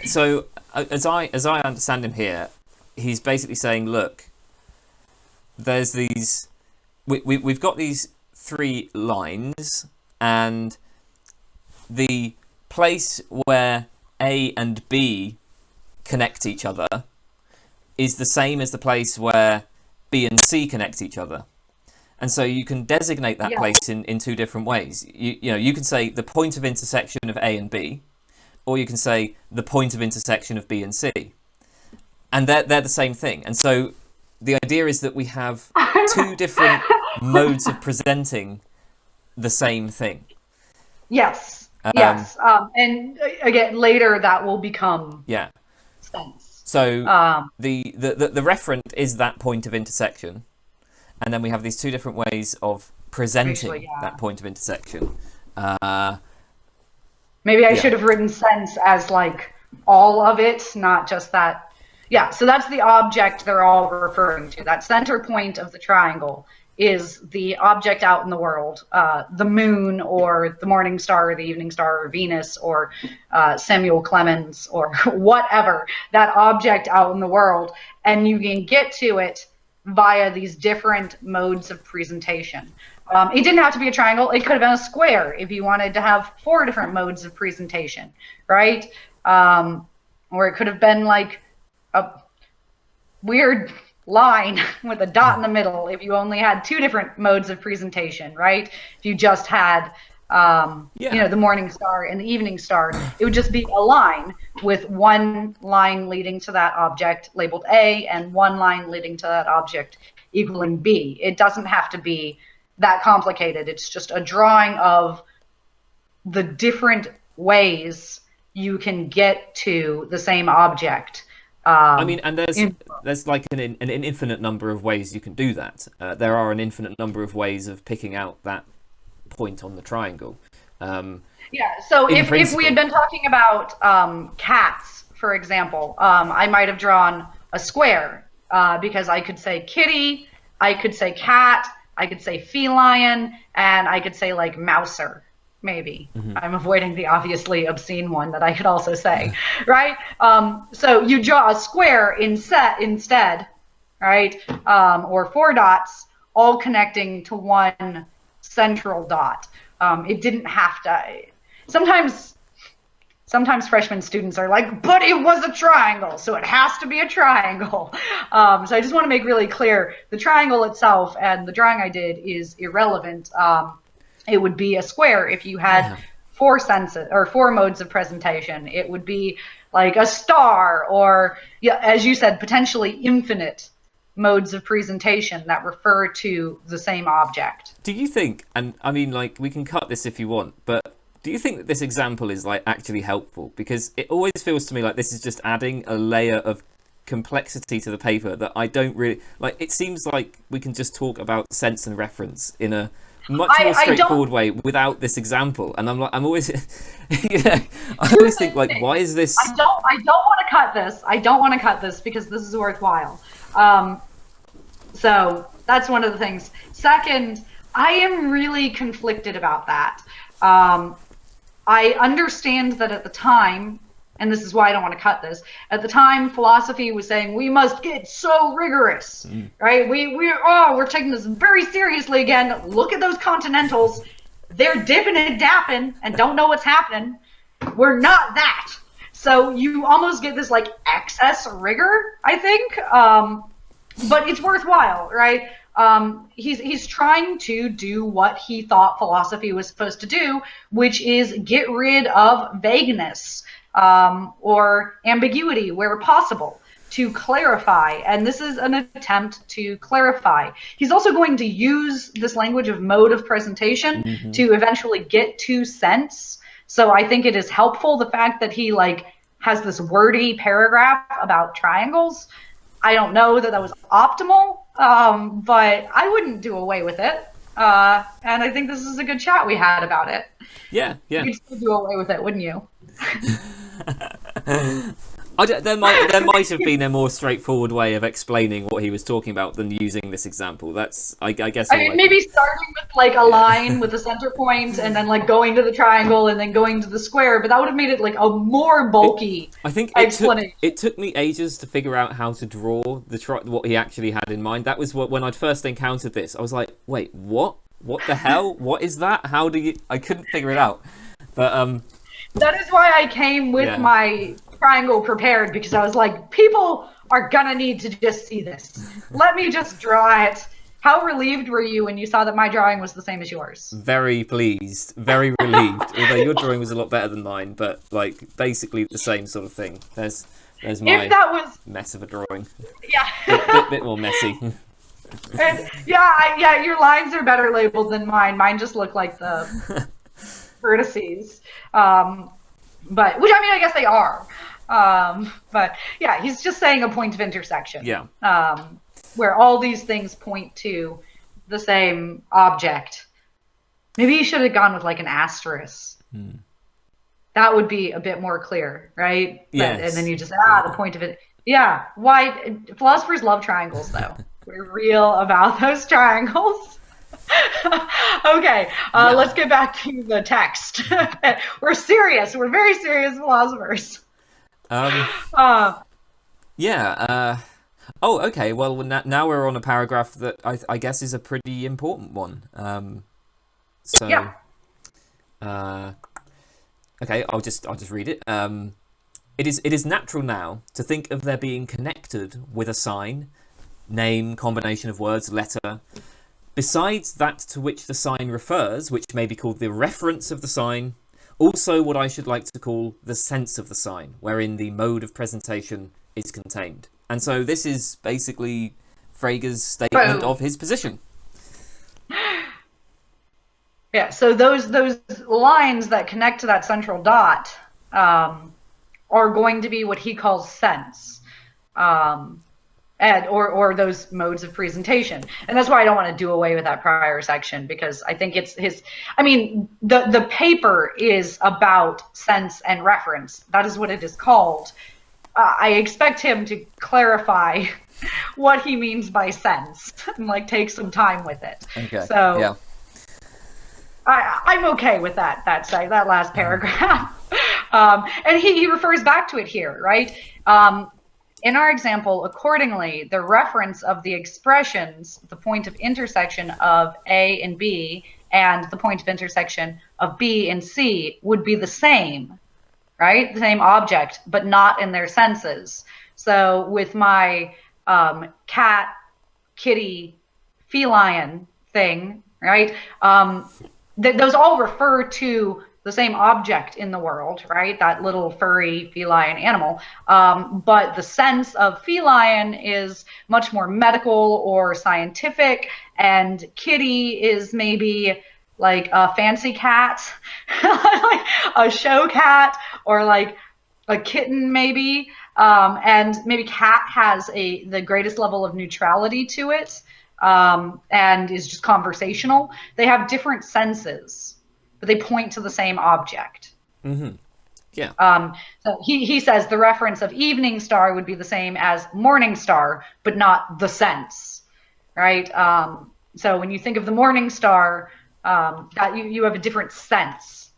as I understand him here, he's basically saying, look, there's these, we've got these three lines, and the place where A and B connect each other is the same as the place where B and C connect each other. And so you can designate that place in two different ways. You can say the point of intersection of A and B, or you can say the point of intersection of B and C. And they're the same thing. And so the idea is that we have two different modes of presenting the same thing. Yes. Yes. And again, later that will become sense. So the referent is that point of intersection. And then we have these two different ways of presenting that point of intersection. Maybe I should have written sense as like all of it, not just that. Yeah, so that's the object they're all referring to. That center point of the triangle is the object out in the world, the moon or the morning star or the evening star or Venus or Samuel Clemens or whatever, that object out in the world. And you can get to it via these different modes of presentation. It didn't have to be a triangle. It could have been a square if you wanted to have 4 different modes of presentation, right? Or it could have been like a weird line with a dot in the middle if you only had 2 different modes of presentation, right? If you just had the morning star and the evening star, it would just be a line with one line leading to that object labeled A and one line leading to that object equaling B. It doesn't have to be that complicated. It's just a drawing of the different ways you can get to the same object. I mean, and there's like an infinite number of ways you can do that. There are an infinite number of ways of picking out that point on the triangle. So if we had been talking about cats, for example, I might have drawn a square because I could say kitty, I could say cat, I could say feline, and I could say like mouser, maybe. Mm-hmm. I'm avoiding the obviously obscene one that I could also say, right? So you draw a square instead, right? Or 4 dots, all connecting to one central dot. It didn't have to. Sometimes freshman students are like, but it was a triangle, so it has to be a triangle. So I just want to make really clear, the triangle itself and the drawing I did is irrelevant. It would be a square if you had 4 senses or 4 modes of presentation. It would be like a star or, as you said, potentially infinite modes of presentation that refer to the same object. Do you think, and I mean, like, we can cut this if you want, but do you think that this example is like actually helpful? Because it always feels to me like this is just adding a layer of complexity to the paper that I don't really like. It seems like we can just talk about sense and reference in a much more straightforward way without this example. And I'm always, I always think like, why is this? I don't want to cut this. I don't want to cut this because this is worthwhile. So that's one of the things. Second, I am really conflicted about that. I understand that at the time, and this is why I don't want to cut this, at the time philosophy was saying we must get so rigorous, right? We're taking this very seriously again. Look at those continentals. They're dipping and dapping and don't know what's happening. We're not that. So you almost get this like excess rigor, I think. But it's worthwhile, right? He's trying to do what he thought philosophy was supposed to do, which is get rid of vagueness or ambiguity where possible, to clarify. And this is an attempt to clarify. He's also going to use this language of mode of presentation to eventually get to sense. So I think it is helpful, the fact that he like has this wordy paragraph about triangles. I don't know that was optimal, but I wouldn't do away with it. And I think this is a good chat we had about it. Yeah. You'd still do away with it, wouldn't you? There might have been a more straightforward way of explaining what he was talking about than using this example. That's, I guess. I mean, maybe starting with like a line with a center point, and then like going to the triangle, and then going to the square. But that would have made it like a more bulky. I think it took me ages to figure out how to draw what he actually had in mind. That was when I'd first encountered this. I was like, wait, what? What the hell? What is that? How do you? I couldn't figure it out. But that is why I came with my triangle prepared, because I was like, people are gonna need to just see this. Let me just draw it. How relieved were you when you saw that my drawing was the same as yours? Very pleased, very relieved. Although your drawing was a lot better than mine, but like basically the same sort of thing. There's my mess of a drawing. Yeah. bit more messy. Yeah, your lines are better labeled than mine. Mine just look like the vertices. But which, I mean, I guess they are. But yeah, he's just saying a point of intersection. Yeah. Where all these things point to the same object. Maybe you should have gone with like an asterisk. That would be a bit more clear, right? Yes. And then you just the point of it Yeah. Why? Philosophers love triangles, though. We're real about those triangles. Okay, Yeah. let's get back to the text. We're serious. We're very serious philosophers. Um, Uh, yeah. Oh, okay. Well, now we're on a paragraph that I guess is a pretty important one. So, yeah. uh, okay, I'll just read it. It is natural now to think of there being connected with a sign, name, combination of words, letter, besides that to which the sign refers, which may be called the reference of the sign, also what I should like to call the sense of the sign, wherein the mode of presentation is contained. And so this is basically Frege's statement Boom. of his position. Yeah. So those lines that connect to that central dot are going to be what he calls sense. Or those modes of presentation. And that's why I don't want to do away with that prior section, because I think it's his, I mean, the paper is about sense and reference. That is what it is called. I expect him to clarify what he means by sense and like take some time with it. Okay. So Yeah. I'm okay with that last paragraph. And he refers back to it here, right? In our example, accordingly, the reference of the expressions, the point of intersection of A and B, and the point of intersection of B and C would be the same, right? The same object, but not in their senses. So with my cat, kitty, feline thing, right? Those all refer to the same object in the world, right? That little furry feline animal. But the sense of feline is much more medical or scientific, and kitty is maybe like a fancy cat, like a show cat, or like a kitten maybe. And maybe cat has the greatest level of neutrality to it, and is just conversational. They have different senses, but they point to the same object. Mm-hmm. Yeah. So he says the reference of evening star would be the same as morning star, but not the sense, right? So when you think of the morning star, that you have a different sense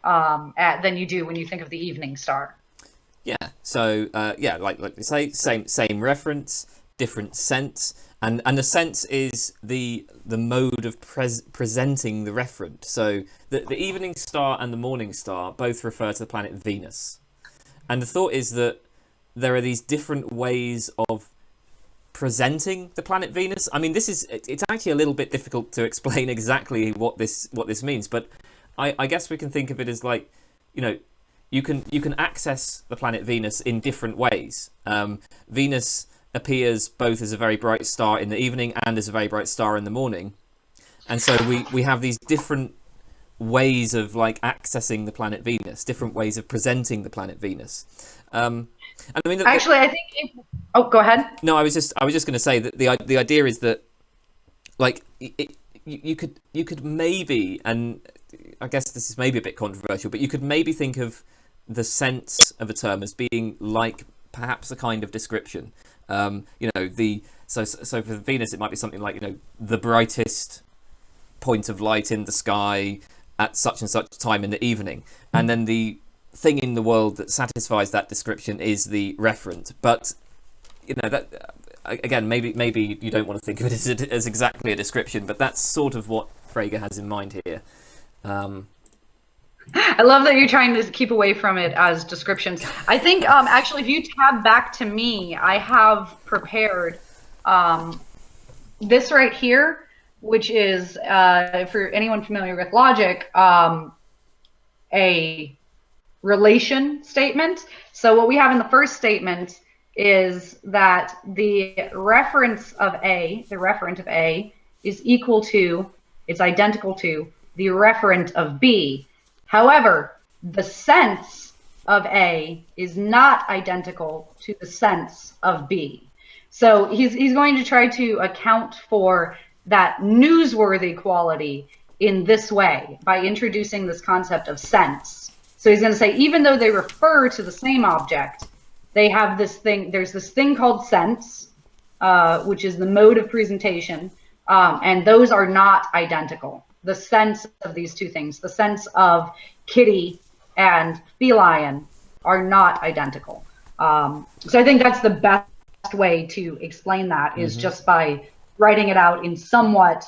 than you do when you think of the evening star. Yeah. So yeah, like you say, same reference, different sense, and the sense is the mode of presenting the referent. So the evening star and the morning star both refer to the planet Venus, and the thought is that there are these different ways of presenting the planet Venus. I mean, it's actually a little bit difficult to explain exactly what this means, but I guess we can think of it as like, you can access the planet Venus in different ways. Venus appears both as a very bright star in the evening and as a very bright star in the morning, and so we have these different ways of like accessing the planet Venus, different ways of presenting the planet Venus. And I mean, actually, I think. Oh, go ahead. No, I was just going to say that the idea is that like you could maybe, and I guess this is maybe a bit controversial, but you could maybe think of the sense of a term as being like perhaps a kind of description. So for Venus it might be something like, the brightest point of light in the sky at such and such time in the evening, and then the thing in the world that satisfies that description is the referent. But that again, maybe you don't want to think of it as exactly a description, but that's sort of what Frege has in mind here. I love that you're trying to keep away from it as descriptions. I think actually, if you tab back to me, I have prepared this right here, which is, for anyone familiar with logic, a relation statement. So what we have in the first statement is that the reference of A, the referent of A, is equal to, it's identical to, the referent of B. However, the sense of A is not identical to the sense of B. So he's going to try to account for that newsworthy quality in this way by introducing this concept of sense. So he's going to say, even though they refer to the same object, they have this thing. There's this thing called sense, which is the mode of presentation, and those are not identical. The sense of these two things, the sense of kitty and feline, are not identical. So I think that's the best way to explain that is just by writing it out in somewhat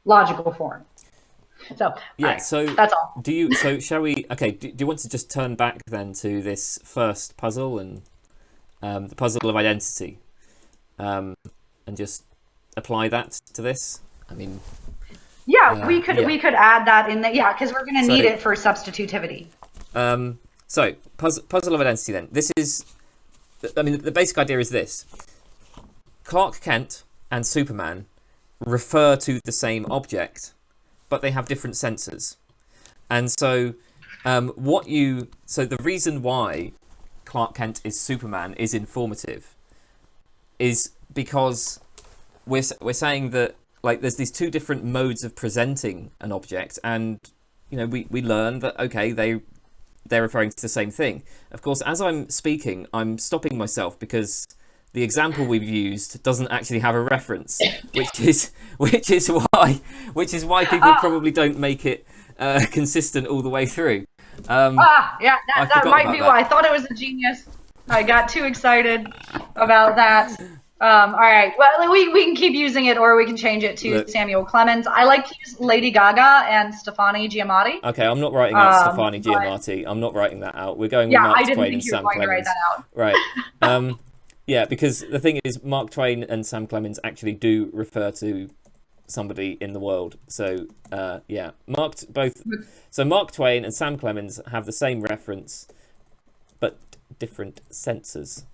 logical form. So yeah, right, so that's all. so shall we? Okay, do you want to just turn back then to this first puzzle and the puzzle of identity, and just apply that to this? I mean, yeah, we could add that in there. Yeah, because we're going to need it for substitutivity. So puzzle of identity then. This is, I mean, the basic idea is this: Clark Kent and Superman refer to the same object, but they have different senses. And so so the reason why Clark Kent is Superman is informative is because we're saying that, like, there's these two different modes of presenting an object, and we learn that, okay, they're referring to the same thing. Of course, as I'm speaking, I'm stopping myself because the example we've used doesn't actually have a reference, which is why people probably don't make it consistent all the way through. Yeah, that might be why. I thought it was a genius. I got too excited about that. All right, well, we can keep using it, or we can change it to Samuel Clemens. I like to use Lady Gaga and Stefani Giamatti. Okay, I'm not writing out Stefani Giamatti. I'm not writing that out. We're going with Mark Twain and Sam Clemens. Write that out. Right. Yeah, because the thing is, Mark Twain and Sam Clemens actually do refer to somebody in the world. So, yeah, Mark Twain and Sam Clemens have the same reference, but different senses.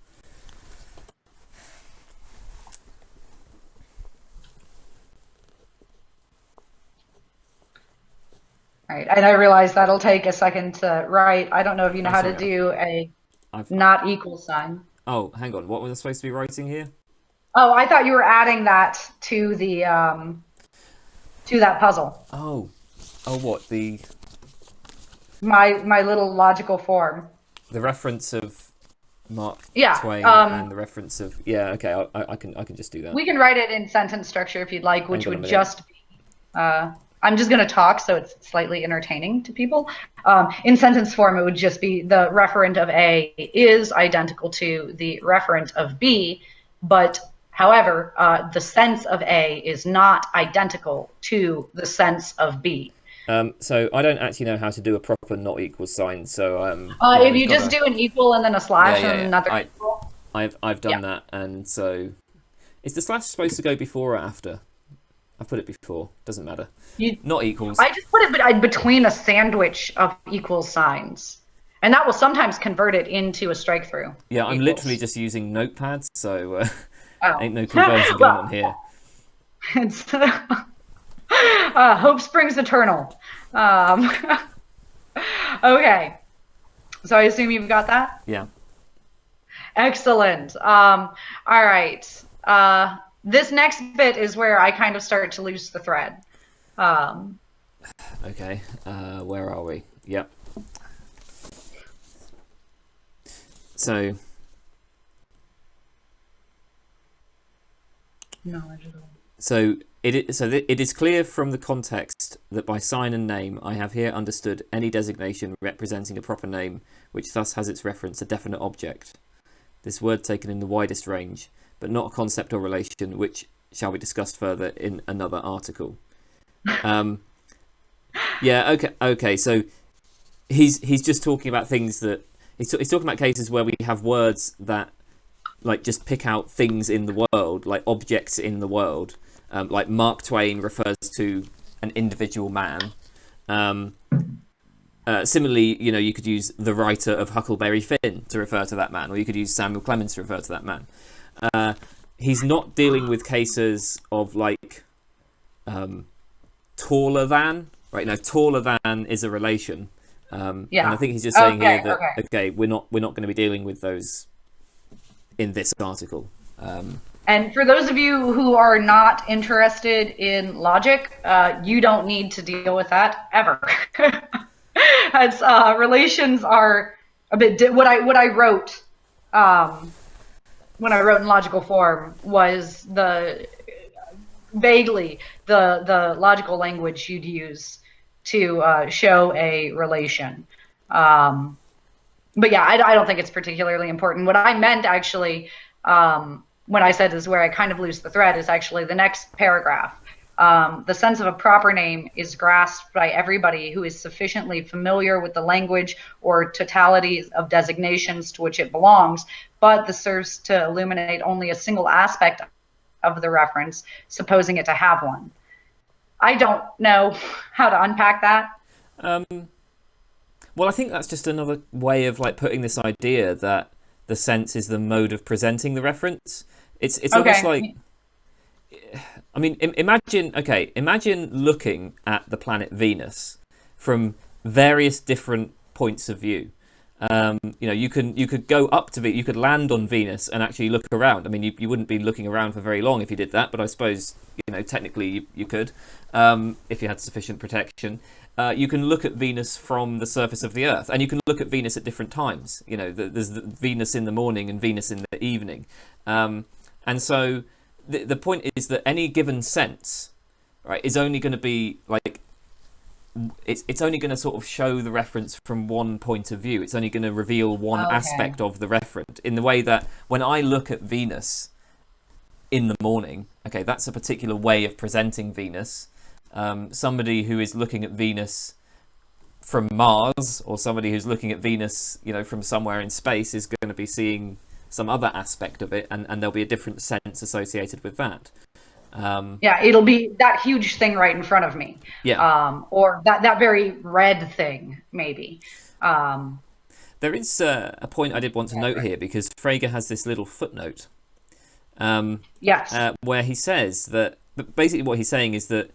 Right, and I realize that'll take a second to write. I don't know if you know how to do a not equal sign. Oh, hang on. What was I supposed to be writing here? Oh, I thought you were adding that to the to that puzzle. Oh, what my little logical form. The reference of Mark Twain and the reference of okay. I can just do that. We can write it in sentence structure if you'd like, which would just be. I'm just going to talk so it's slightly entertaining to people. In sentence form, it would just be the referent of A is identical to the referent of B, but however, the sense of A is not identical to the sense of B. So I don't actually know how to do a proper not equal sign. So if you just do an equal and then a slash and another equal. I've done that, and so is the slash supposed to go before or after? I've put it before. Doesn't matter. Not equals. I just put it between a sandwich of equal signs, and that will sometimes convert it into a strike through. Yeah, I'm literally just using notepads, so ain't no conversion going on here. It's hope springs eternal. Okay, so I assume you've got that. Yeah. Excellent. All right. This next bit is where I kind of start to lose the thread. Okay, where are we? Yep. So. So it is clear from the context that by sign and name I have here understood any designation representing a proper name, which thus has its reference a definite object. This word taken in the widest range, but not a concept or relation, which shall be discussed further in another article. Yeah, okay. So he's just talking about things that he's talking about cases where we have words that like just pick out things in the world, like objects in the world. Like Mark Twain refers to an individual man. Similarly, you could use the writer of Huckleberry Finn to refer to that man, or you could use Samuel Clemens to refer to that man. He's not dealing with cases of like taller than, right? No, taller than is a relation. And I think he's just saying here that okay, we're not going to be dealing with those in this article. And for those of you who are not interested in logic, you don't need to deal with that ever. As relations are a bit what I wrote um, when I wrote in logical form was vaguely the logical language you'd use to show a relation. Um, but yeah, I don't think it's particularly important. What I meant actually, when I said is where I kind of lose the thread, is actually the next paragraph. The sense of a proper name is grasped by everybody who is sufficiently familiar with the language or totality of designations to which it belongs, but this serves to illuminate only a single aspect of the reference, supposing it to have one. I don't know how to unpack that. Um, well, I think that's just another way of like putting this idea that the sense is the mode of presenting the reference. It's almost Okay. like, I mean, imagine looking at the planet Venus from various different points of view. You could go up to you could land on Venus and actually look around. I mean, you wouldn't be looking around for very long if you did that, but I suppose technically you could, if you had sufficient protection. You can look at Venus from the surface of the Earth, and you can look at Venus at different times. There's Venus in the morning and Venus in the evening, and so the point is that any given sense, right, is only going to be like it's only going to sort of show the reference from one point of view. It's only going to reveal one Okay. aspect of the referent, in the way that when I look at Venus in the morning, okay, that's a particular way of presenting Venus. Somebody who is looking at Venus from Mars, or somebody who's looking at Venus, from somewhere in space, is going to be seeing some other aspect of it, and there'll be a different sense associated with that. Yeah, it'll be that huge thing right in front of me. Yeah. Or that very red thing, maybe. Um, There is a point I did want to note here, because Frege has this little footnote yes. where he says that basically what he's saying is that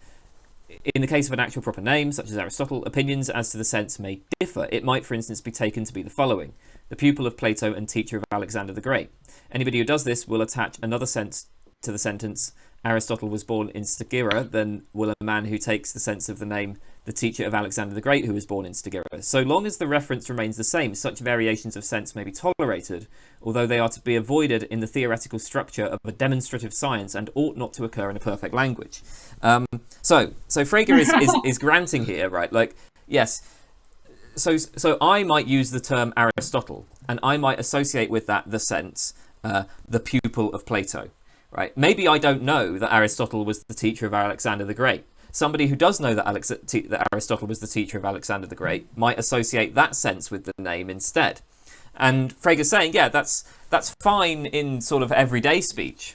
in the case of an actual proper name, such as Aristotle, opinions as to the sense may differ. It might, for instance, be taken to be the following: the pupil of Plato and teacher of Alexander the Great. Anybody who does this will attach another sense to the sentence Aristotle was born in Stagira than will a man who takes the sense of the name the teacher of Alexander the Great who was born in Stagira. So long as the reference remains the same, such variations of sense may be tolerated, although they are to be avoided in the theoretical structure of a demonstrative science and ought not to occur in a perfect language. So Frege is granting here, right? Like, yes, so I might use the term Aristotle, and I might associate with that the sense, the pupil of Plato, right? Maybe I don't know that Aristotle was the teacher of Alexander the Great. Somebody who does know that Aristotle was the teacher of Alexander the Great might associate that sense with the name instead. And Frege is saying, yeah, that's fine in sort of everyday speech.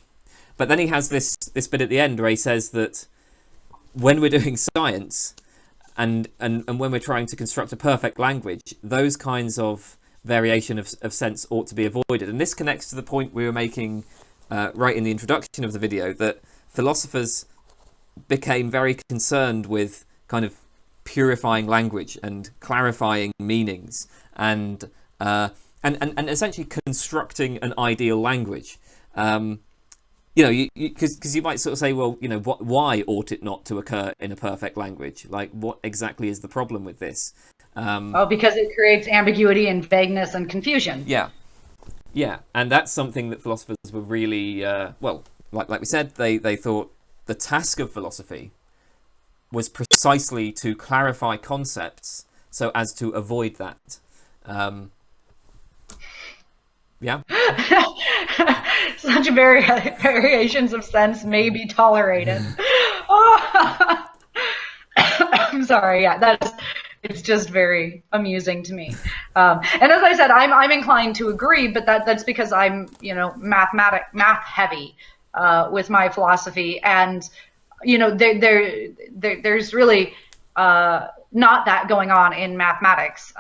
But then he has this bit at the end where he says that when we're doing science and when we're trying to construct a perfect language, those kinds of variation of sense ought to be avoided. And this connects to the point we were making right in the introduction of the video, that philosophers became very concerned with kind of purifying language and clarifying meanings and essentially constructing an ideal language. Because you might sort of say, well, why ought it not to occur in a perfect language? Like, what exactly is the problem with this? Because it creates ambiguity and vagueness and confusion. Yeah, and that's something that philosophers were really like we said, they thought the task of philosophy was precisely to clarify concepts so as to avoid that. Yeah. Such variations of sense may be tolerated. Oh. I'm sorry. Yeah, it's just very amusing to me. And as I said, I'm inclined to agree, but that's because I'm math heavy with my philosophy, and there's really not that going on in mathematics.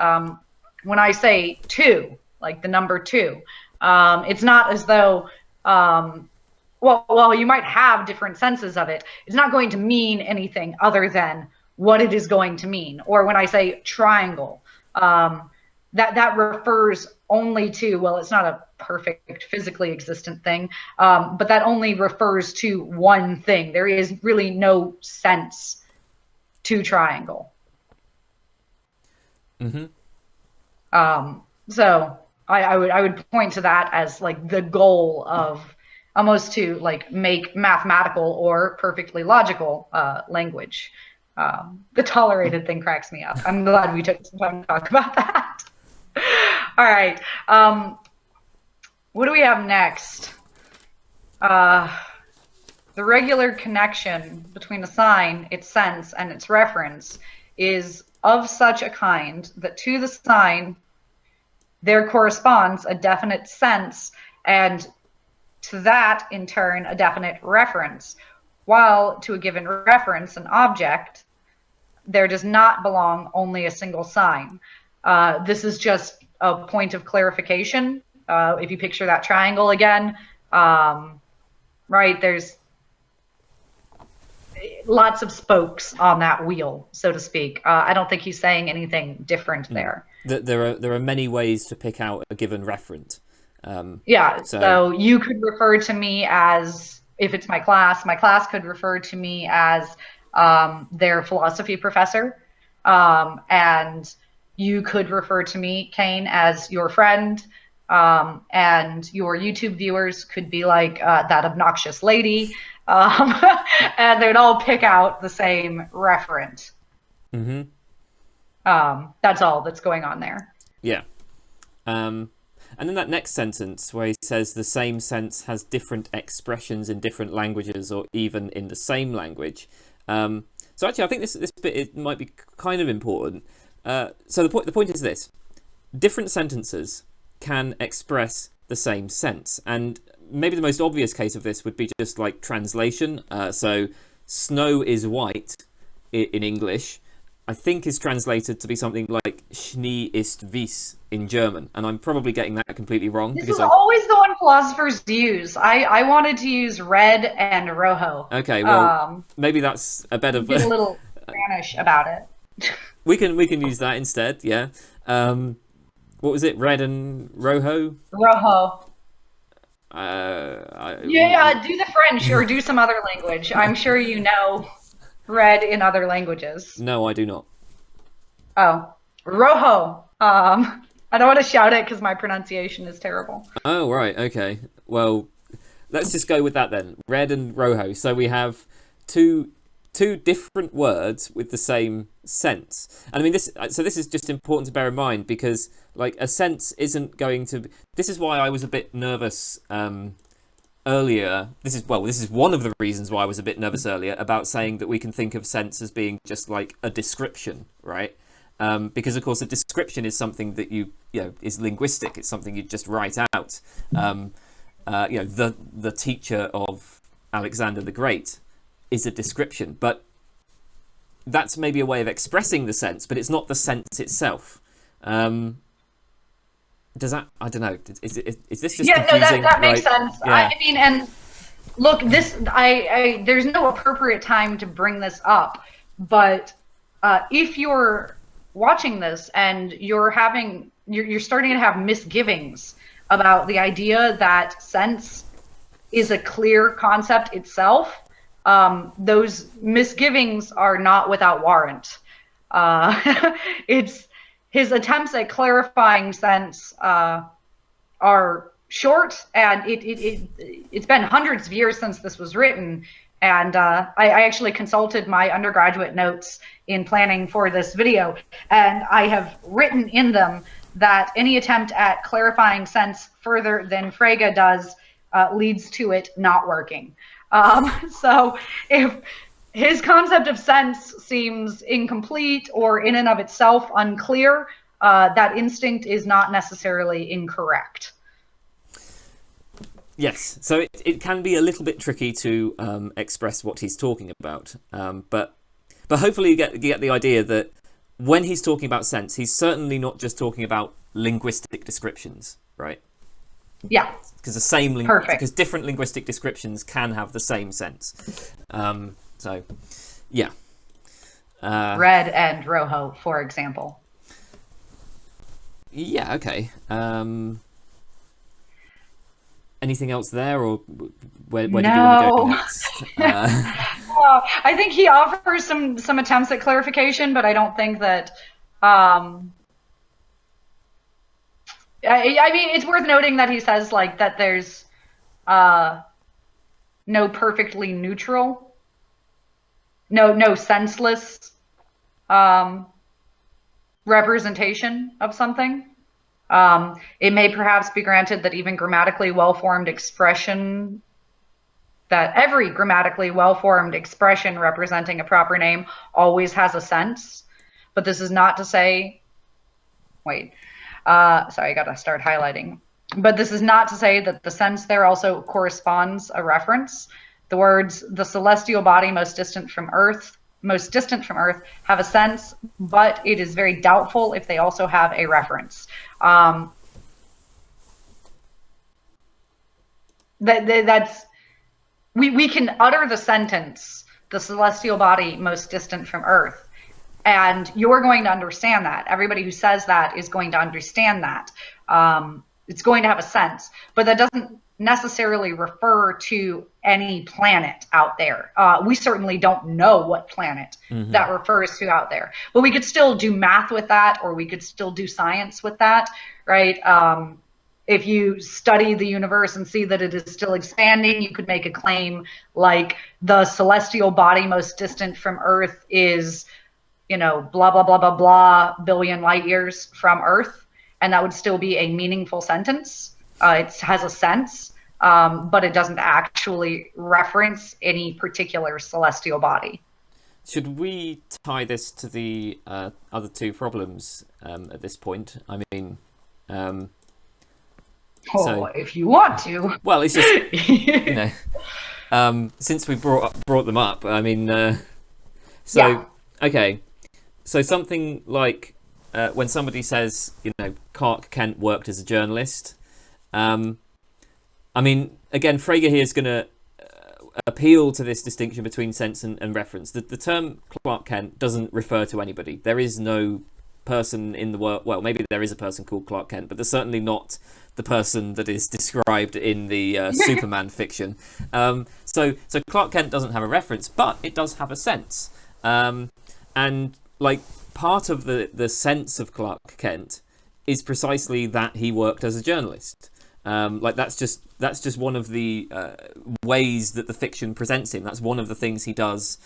When I say two, like the number two, it's not as though well, you might have different senses of it. It's not going to mean anything other than what it is going to mean. Or when I say triangle, that refers only to, well, it's not a perfect physically existent thing, but that only refers to one thing. There is really no sense to triangle. Mm-hmm. So I would point to that as like the goal of almost to like make mathematical or perfectly logical language. The tolerated thing cracks me up. I'm glad we took some time to talk about that. All right. What do we have next? The regular connection between a sign, its sense, and its reference is of such a kind that to the sign there corresponds a definite sense, and to that, in turn, a definite reference, while to a given reference, an object, there does not belong only a single sign. This is just a point of clarification. If you picture that triangle again, right, there's lots of spokes on that wheel, so to speak. I don't think he's saying anything different there. There are many ways to pick out a given referent. So you could refer to me as, if it's my class could refer to me as their philosophy professor. And you could refer to me, Kane, as your friend. And your YouTube viewers could be like that obnoxious lady. And they'd all pick out the same referent. Mm-hmm. That's all that's going on there. Yeah. And then that next sentence where he says the same sense has different expressions in different languages or even in the same language. So actually, I think this bit it might be kind of important. So the point is this: different sentences can express the same sense, and maybe the most obvious case of this would be just like translation. So snow is white in English, I think is translated to be something like Schnee ist weiß in German, and I'm probably getting that completely wrong. This is always the one philosophers use. I wanted to use red and rojo. Okay, well, maybe that's a better... Get a little Spanish about it. we can use that instead, yeah. What was it? Red and rojo? Rojo. Yeah, do the French or do some other language. I'm sure you know red in other languages. No, I do not. Oh, rojo. I don't want to shout it because my pronunciation is terrible. Oh, right, okay. Well, let's just go with that then. Red and rojo. So we have two different words with the same sense. And I mean, this is just important to bear in mind, because like a sense isn't going to... This is why I was a bit nervous earlier. This is one of the reasons why I was a bit nervous earlier about saying that we can think of sense as being just like a description, right? Because of course a description is something that you know is linguistic. It's something you just write out. The teacher of Alexander the Great is a description, but that's maybe a way of expressing the sense, but it's not the sense itself. Does that? I don't know. Is this just confusing? That makes sense. Yeah. I mean, and look, there's no appropriate time to bring this up, but if you're watching this and you're starting to have misgivings about the idea that sense is a clear concept itself, those misgivings are not without warrant. His attempts at clarifying sense are short, and it's been hundreds of years since this was written. And I actually consulted my undergraduate notes in planning for this video, and I have written in them that any attempt at clarifying sense further than Frege does leads to it not working. So if his concept of sense seems incomplete or in and of itself unclear, that instinct is not necessarily incorrect. Yes, so it can be a little bit tricky to express what he's talking about, but hopefully you get the idea that when he's talking about sense, he's certainly not just talking about linguistic descriptions, right? Yeah. Because different linguistic descriptions can have the same sense. So, yeah. Red and rojo, for example. Yeah. Okay. Anything else there, or where do you want to go next? I think he offers some attempts at clarification, but I don't think that I mean, it's worth noting that he says like that there's no perfectly neutral, no senseless um, representation of something. It may perhaps be granted that even grammatically well-formed expression, that every grammatically well-formed expression representing a proper name always has a sense. But this is not to say, wait, sorry, I gotta start highlighting. But this is not to say that the sense there also corresponds a reference. The words, the celestial body most distant from Earth, have a sense, but it is very doubtful if they also have a reference. That's we can utter the sentence, the celestial body most distant from Earth, and you're going to understand that. Everybody who says that is going to understand that. It's going to have a sense, but that doesn't necessarily refer to any planet out there. We certainly don't know what planet that refers to out there, but we could still do math with that, or we could still do science with that, right? If you study the universe and see that it is still expanding, you could make a claim like the celestial body most distant from Earth is, blah, blah, blah, blah, blah, billion light years from Earth. And that would still be a meaningful sentence. It has a sense, but it doesn't actually reference any particular celestial body. Should we tie this to the other two problems at this point? I mean, if you want to. Well, it's just since we brought them up. I mean, okay, so something like when somebody says, Clark Kent worked as a journalist. I mean, again, Frege here is going to appeal to this distinction between sense and reference. The term Clark Kent doesn't refer to anybody. There is no person in the world. Well, maybe there is a person called Clark Kent, but there's certainly not the person that is described in the Superman fiction. So Clark Kent doesn't have a reference, but it does have a sense. And like part of the sense of Clark Kent is precisely that he worked as a journalist. Like that's just one of the ways that the fiction presents him. That's one of the things he does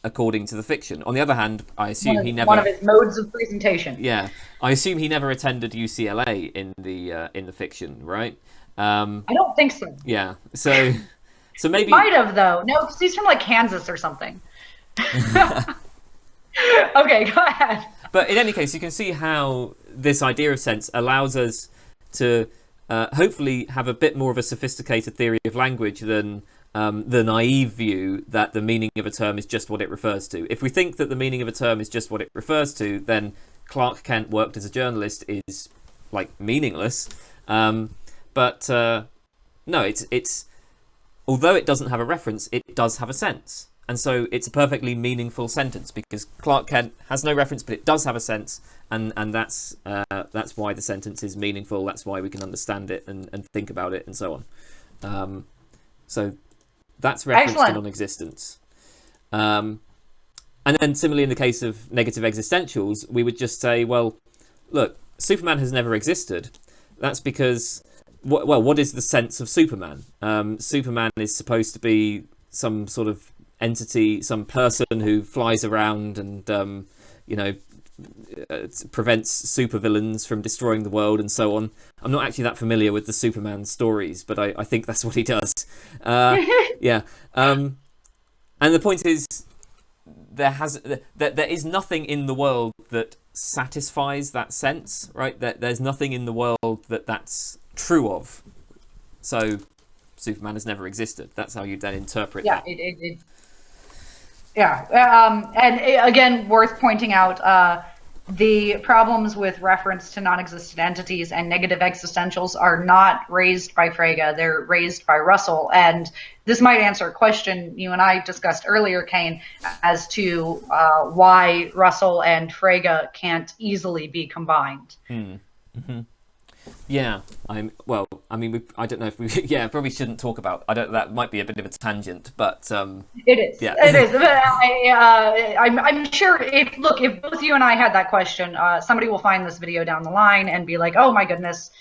according to the fiction. On the other hand, I assume he never, one of his modes of presentation. Yeah, I assume he never attended UCLA in the fiction, right? I don't think so. Yeah, so maybe he might have though. No, because he's from like Kansas or something. Okay, go ahead. But in any case, you can see how this idea of sense allows us to hopefully have a bit more of a sophisticated theory of language than the naive view that the meaning of a term is just what it refers to. If we think that the meaning of a term is just what it refers to, then Clark Kent worked as a journalist is like meaningless. But no, it's although it doesn't have a reference, it does have a sense. And so it's a perfectly meaningful sentence because Clark Kent has no reference, but it does have a sense, and that's why the sentence is meaningful. That's why we can understand it and think about it and so on. So that's reference to non-existence. And then similarly in the case of negative existentials, we would just say, well, look, Superman has never existed. That's because, what is the sense of Superman? Superman is supposed to be some sort of entity, some person who flies around and prevents supervillains from destroying the world and so on. I'm not actually that familiar with the Superman stories, but I think that's what he does. Yeah. And the point is, there is nothing in the world that satisfies that sense, right? There's nothing in the world that's true of. So Superman has never existed. That's how you then interpret that. And again, worth pointing out, the problems with reference to non-existent entities and negative existentials are not raised by Frege, they're raised by Russell. And this might answer a question you and I discussed earlier, Kane, as to why Russell and Frege can't easily be combined. Mm-hmm. Yeah, I mean, I don't know if we, yeah, probably shouldn't talk about. I don't. That might be a bit of a tangent, but It is. yeah, It is. But I'm sure if both you and I had that question, somebody will find this video down the line and be like, oh my goodness,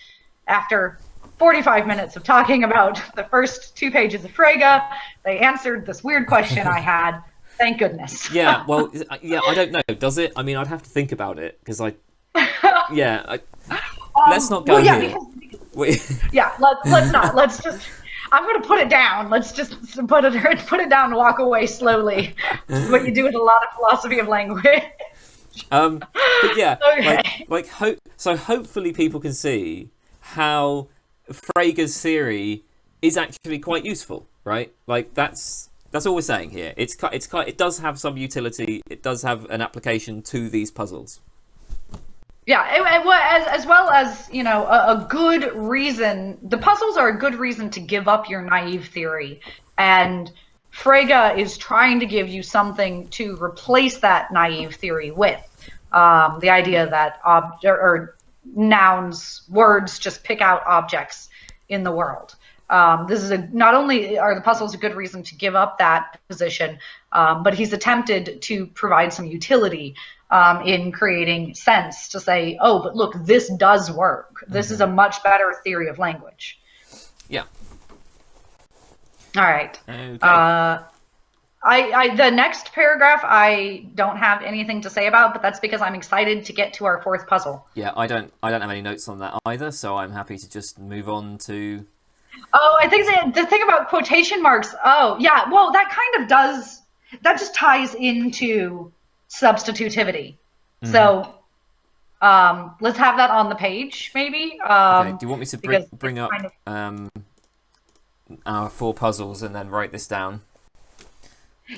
after 45 minutes of talking about the first 2 pages of Frege, they answered this weird question I had. Thank goodness. yeah. Well, yeah, I don't know. Does it? I mean, I'd have to think about it because yeah, let's not go well, yeah, here. Yeah, let's not. Let's just. I'm gonna put it down. Let's just put it down and walk away slowly. This is what you do with a lot of philosophy of language. But yeah, Okay. so hopefully people can see how Frege's theory is actually quite useful, right? Like that's all we're saying here. It does have some utility. It does have an application to these puzzles. Yeah, as well as, you know, a good reason. The puzzles are a good reason to give up your naive theory. And Frege is trying to give you something to replace that naive theory with. The idea that nouns, words just pick out objects in the world. Not only are the puzzles a good reason to give up that position, but he's attempted to provide some utility in creating sense to say, oh, but look, this does work. This is a much better theory of language. Yeah. All right. Okay. The next paragraph I don't have anything to say about, but that's because I'm excited to get to our fourth puzzle. Yeah, I don't have any notes on that either, so I'm happy to just move on to. Oh, I think the thing about quotation marks. Oh, yeah. Well, that kind of does. That just ties into substitutivity. Mm-hmm. So let's have that on the page, maybe. Okay. Do you want me to bring up kind of... our 4 puzzles and then write this down?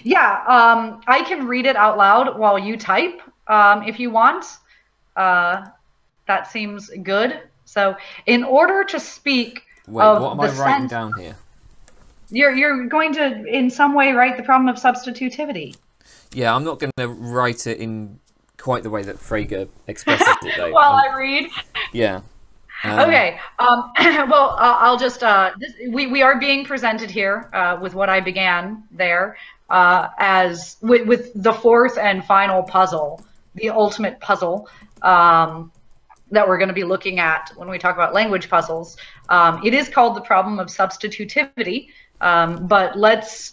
Yeah, I can read it out loud while you type, if you want. That seems good. So, in order to speak. Wait, what am I writing down here? You're going to, in some way, write the problem of substitutivity. Yeah, I'm not going to write it in quite the way that Frege expresses it, though. While I read? Yeah. Okay. Well, I'll just... we are being presented here with what I began there as with the 4th and final puzzle, the ultimate puzzle that we're going to be looking at when we talk about language puzzles. It is called the problem of substitutivity, but let's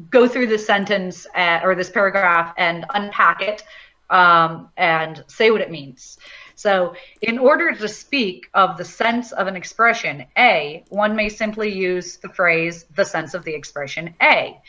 go through this sentence or this paragraph and unpack it and say what it means. So in order to speak of the sense of an expression A, one may simply use the phrase, the sense of the expression A.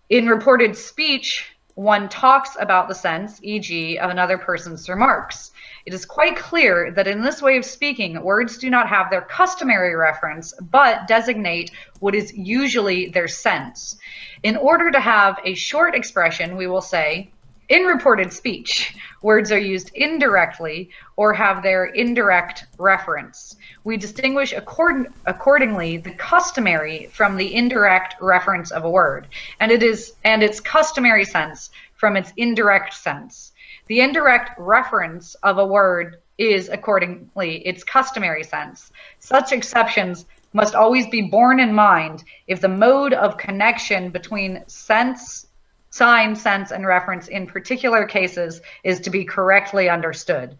In reported speech, one talks about the sense, e.g., of another person's remarks. It is quite clear that in this way of speaking, words do not have their customary reference, but designate what is usually their sense. In order to have a short expression, we will say, in reported speech, words are used indirectly or have their indirect reference. We distinguish accordingly the customary from the indirect reference of a word, and its customary sense from its indirect sense. The indirect reference of a word is accordingly its customary sense. Such exceptions must always be borne in mind if the mode of connection between sense, sign, sense, and reference in particular cases is to be correctly understood.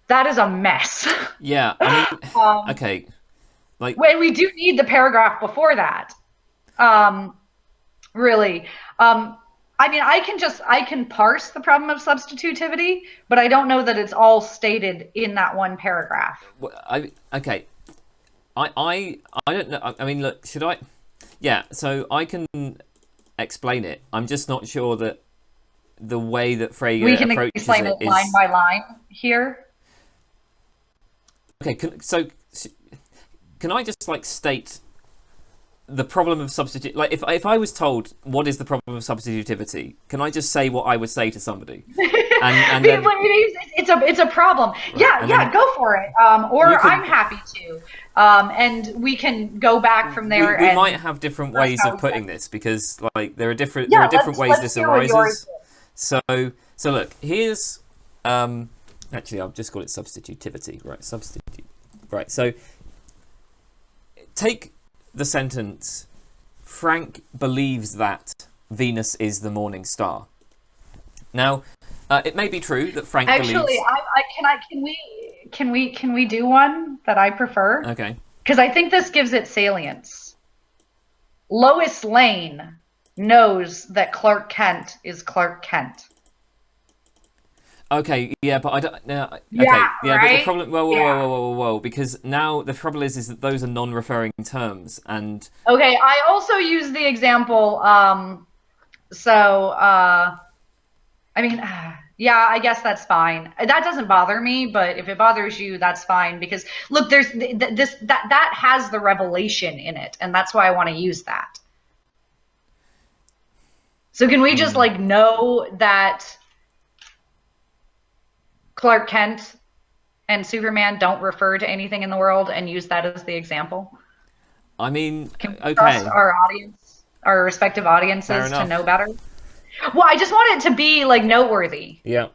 That is a mess. Yeah, I mean, okay. Like, we do need the paragraph before that. Really. I mean, I can parse the problem of substitutivity, but I don't know that it's all stated in that one paragraph. Okay. I don't know. I mean, look, should I? Yeah, so I can explain it. I'm just not sure that the way that Frege we can approaches explain it line by line here. Okay, so can I just like state the problem of substitute? Like, if I was told what is the problem of substitutivity, can I just say what I would say to somebody? And then, it's a problem. Yeah, then, go for it. I'm happy to. And we can go back from there. We might have different ways of putting this because like there are different ways this arises. So look, here's actually I'll just call it substitutivity, right? Right. So take the sentence, Frank believes that Venus is the morning star. Now, it may be true that Frank believes... Actually, can we do one that I prefer? Okay. Because I think this gives it salience. Lois Lane knows that Clark Kent is Clark Kent. Okay, yeah, but I don't... No, okay, yeah, yeah, right? but the problem... Whoa, because now the trouble is that those are non-referring terms, and... Okay, I also use the example, I mean, yeah, I guess that's fine. That doesn't bother me, but if it bothers you, that's fine. Because look, there's that has the revelation in it, and that's why I want to use that. So can we just like know that Clark Kent and Superman don't refer to anything in the world and use that as the example? I mean, Can we okay. trust our audience, our respective audiences to know better? Well, I just want it to be like noteworthy. Yeah.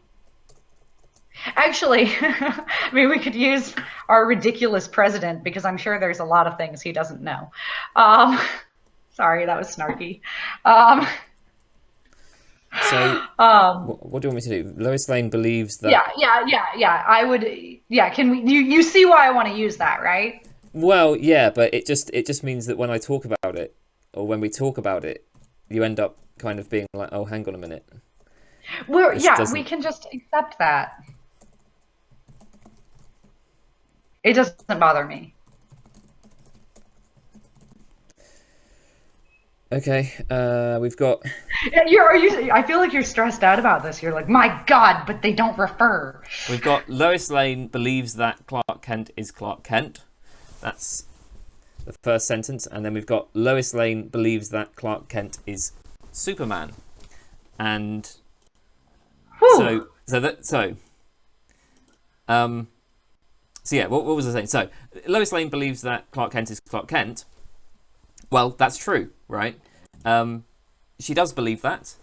Actually, I mean, we could use our ridiculous president because I'm sure there's a lot of things he doesn't know. Sorry, that was snarky. So, what do you want me to do? Lois Lane believes that... Yeah. I would. Yeah. Can we? You see why I want to use that, right? Well, yeah, but it just means that when I talk about it, or when we talk about it, you end up kind of being like, oh, hang on a minute. We can just accept that. It doesn't bother me. Okay, we've got... I feel like you're stressed out about this. You're like, my God, but they don't refer. We've got Lois Lane believes that Clark Kent is Clark Kent. That's the first sentence. And then we've got Lois Lane believes that Clark Kent is Superman. And Whew. so yeah, what was I saying? So Lois Lane believes that Clark Kent is Clark Kent. Well, that's true, right? She does believe that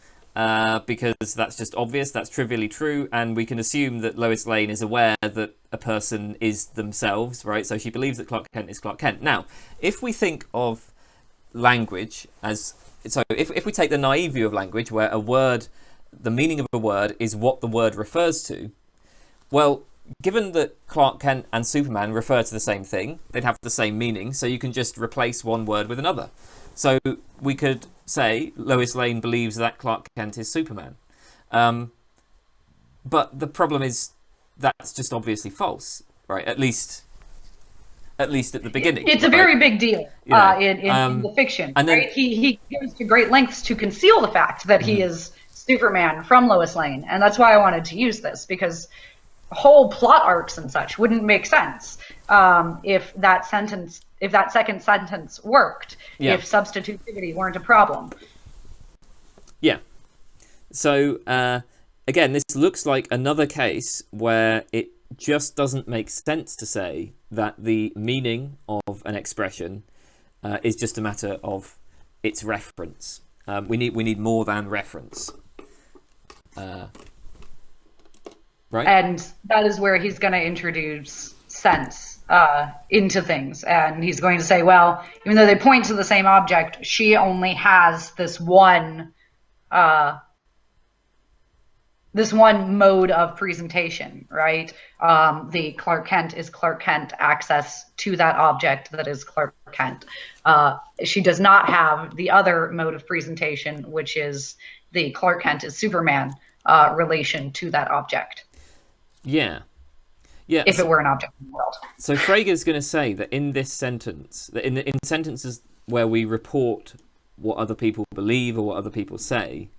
because that's just obvious, that's trivially true, and we can assume that Lois Lane is aware that a person is themselves, right? So she believes that Clark Kent is Clark Kent. Now, if we think of language as... So if we take the naive view of language, where a word, the meaning of a word is what the word refers to, well, given that Clark Kent and Superman refer to the same thing, they'd have the same meaning, so you can just replace one word with another. So we could say Lois Lane believes that Clark Kent is Superman. But the problem is that's just obviously false, right? At least at the beginning. It's a very big deal in the fiction. And then, right? He goes to great lengths to conceal the fact that he is Superman from Lois Lane. And that's why I wanted to use this, because whole plot arcs and such wouldn't make sense if that second sentence worked, if substitutivity weren't a problem. Yeah. So, again, this looks like another case where it just doesn't make sense to say that the meaning of an expression is just a matter of its reference. We need more than reference. Right? And that is where he's going to introduce sense into things. And he's going to say, well, even though they point to the same object, she only has this one mode of presentation, right? The Clark Kent is Clark Kent access to that object that is Clark Kent. She does not have the other mode of presentation, which is the Clark Kent is Superman relation to that object. Yeah. If it were an object in the world. So Frege is going to say that in this sentence, that in sentences where we report what other people believe or what other people say,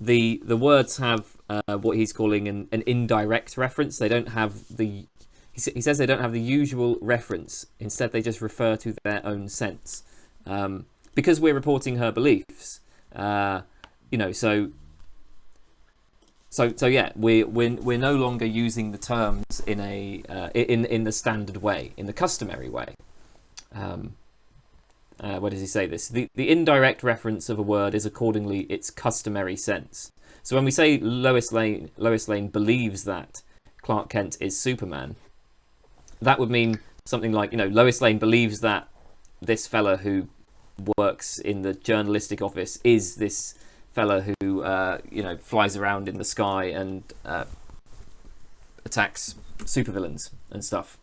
the words have what he's calling an indirect reference. They don't have the... He says they don't have the usual reference. Instead, they just refer to their own sense. Because we're reporting her beliefs, So yeah, we're no longer using the terms in in the standard way, in the customary way. Where does he say this? The indirect reference of a word is accordingly its customary sense. So when we say Lois Lane believes that Clark Kent is Superman, that would mean something like, Lois Lane believes that this fella who works in the journalistic office is this fella who flies around in the sky and attacks supervillains and stuff.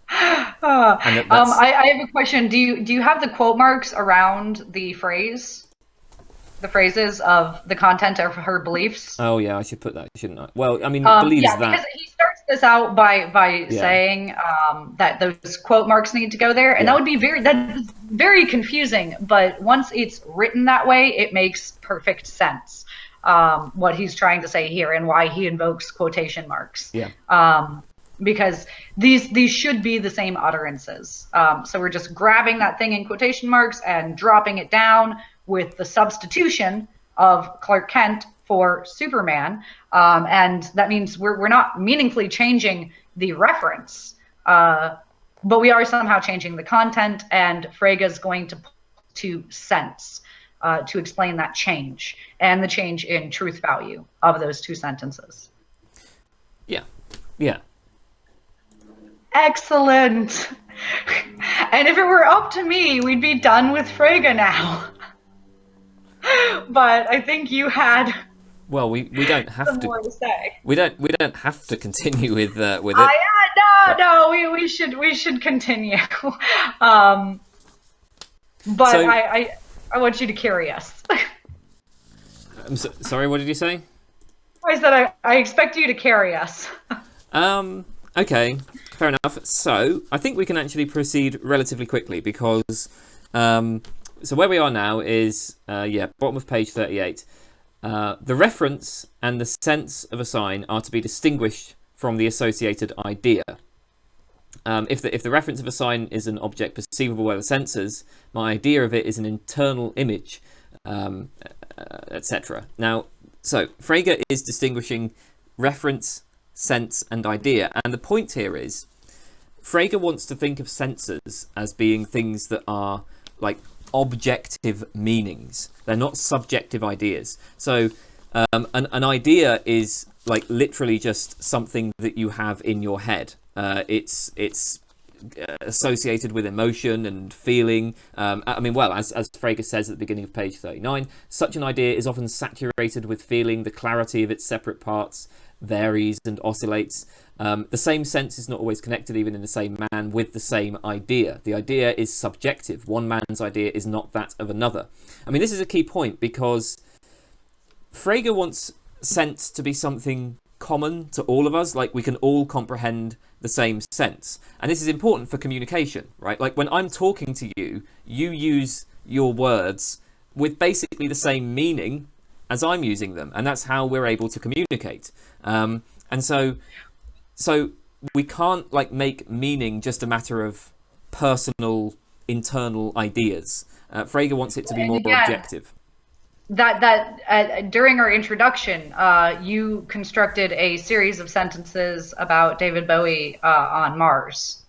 I have a question. Do you have the quote marks around the phrases of the content of her beliefs? Oh yeah, I should put that, shouldn't I? Well, I mean, believes that. Because he starts this out by saying that those quote marks need to go there, and that would be very confusing. But once it's written that way, it makes perfect sense. What he's trying to say here and why he invokes quotation marks. Yeah. Because these should be the same utterances. So we're just grabbing that thing in quotation marks and dropping it down with the substitution of Clark Kent for Superman. And that means we're not meaningfully changing the reference, but we are somehow changing the content, and Frege is going to sense to explain that change and the change in truth value of those two sentences. Yeah. Yeah. Excellent. And if it were up to me, we'd be done with Frege now. But I think you had. Well, we don't have to. More to say. We don't have to continue with it. No, we should continue. But so, I want you to carry us. I'm sorry. What did you say? I said I expect you to carry us. Okay, fair enough. So I think we can actually proceed relatively quickly because so where we are now is bottom of page 38. The reference and the sense of a sign are to be distinguished from the associated idea. If the reference of a sign is an object perceivable by the senses, my idea of it is an internal image, etc. Now, so Frege is distinguishing reference, sense, and idea, and the point here is Frege wants to think of senses as being things that are like objective meanings. They're not subjective ideas. So an idea is like literally just something that you have in your head. It's associated with emotion and feeling. As Frege says at the beginning of page 39, such an idea is often saturated with feeling. The clarity of its separate parts varies and oscillates. The same sense is not always connected, even in the same man, with the same idea. The idea is subjective. One man's idea is not that of another. I mean, this is a key point because Frege wants sense to be something common to all of us, like we can all comprehend the same sense. And this is important for communication, right? Like when I'm talking to you, you use your words with basically the same meaning as I'm using them, and that's how we're able to communicate. And so we can't like make meaning just a matter of personal internal ideas. Frege wants it to be more objective. That during our introduction, you constructed a series of sentences about David Bowie on Mars,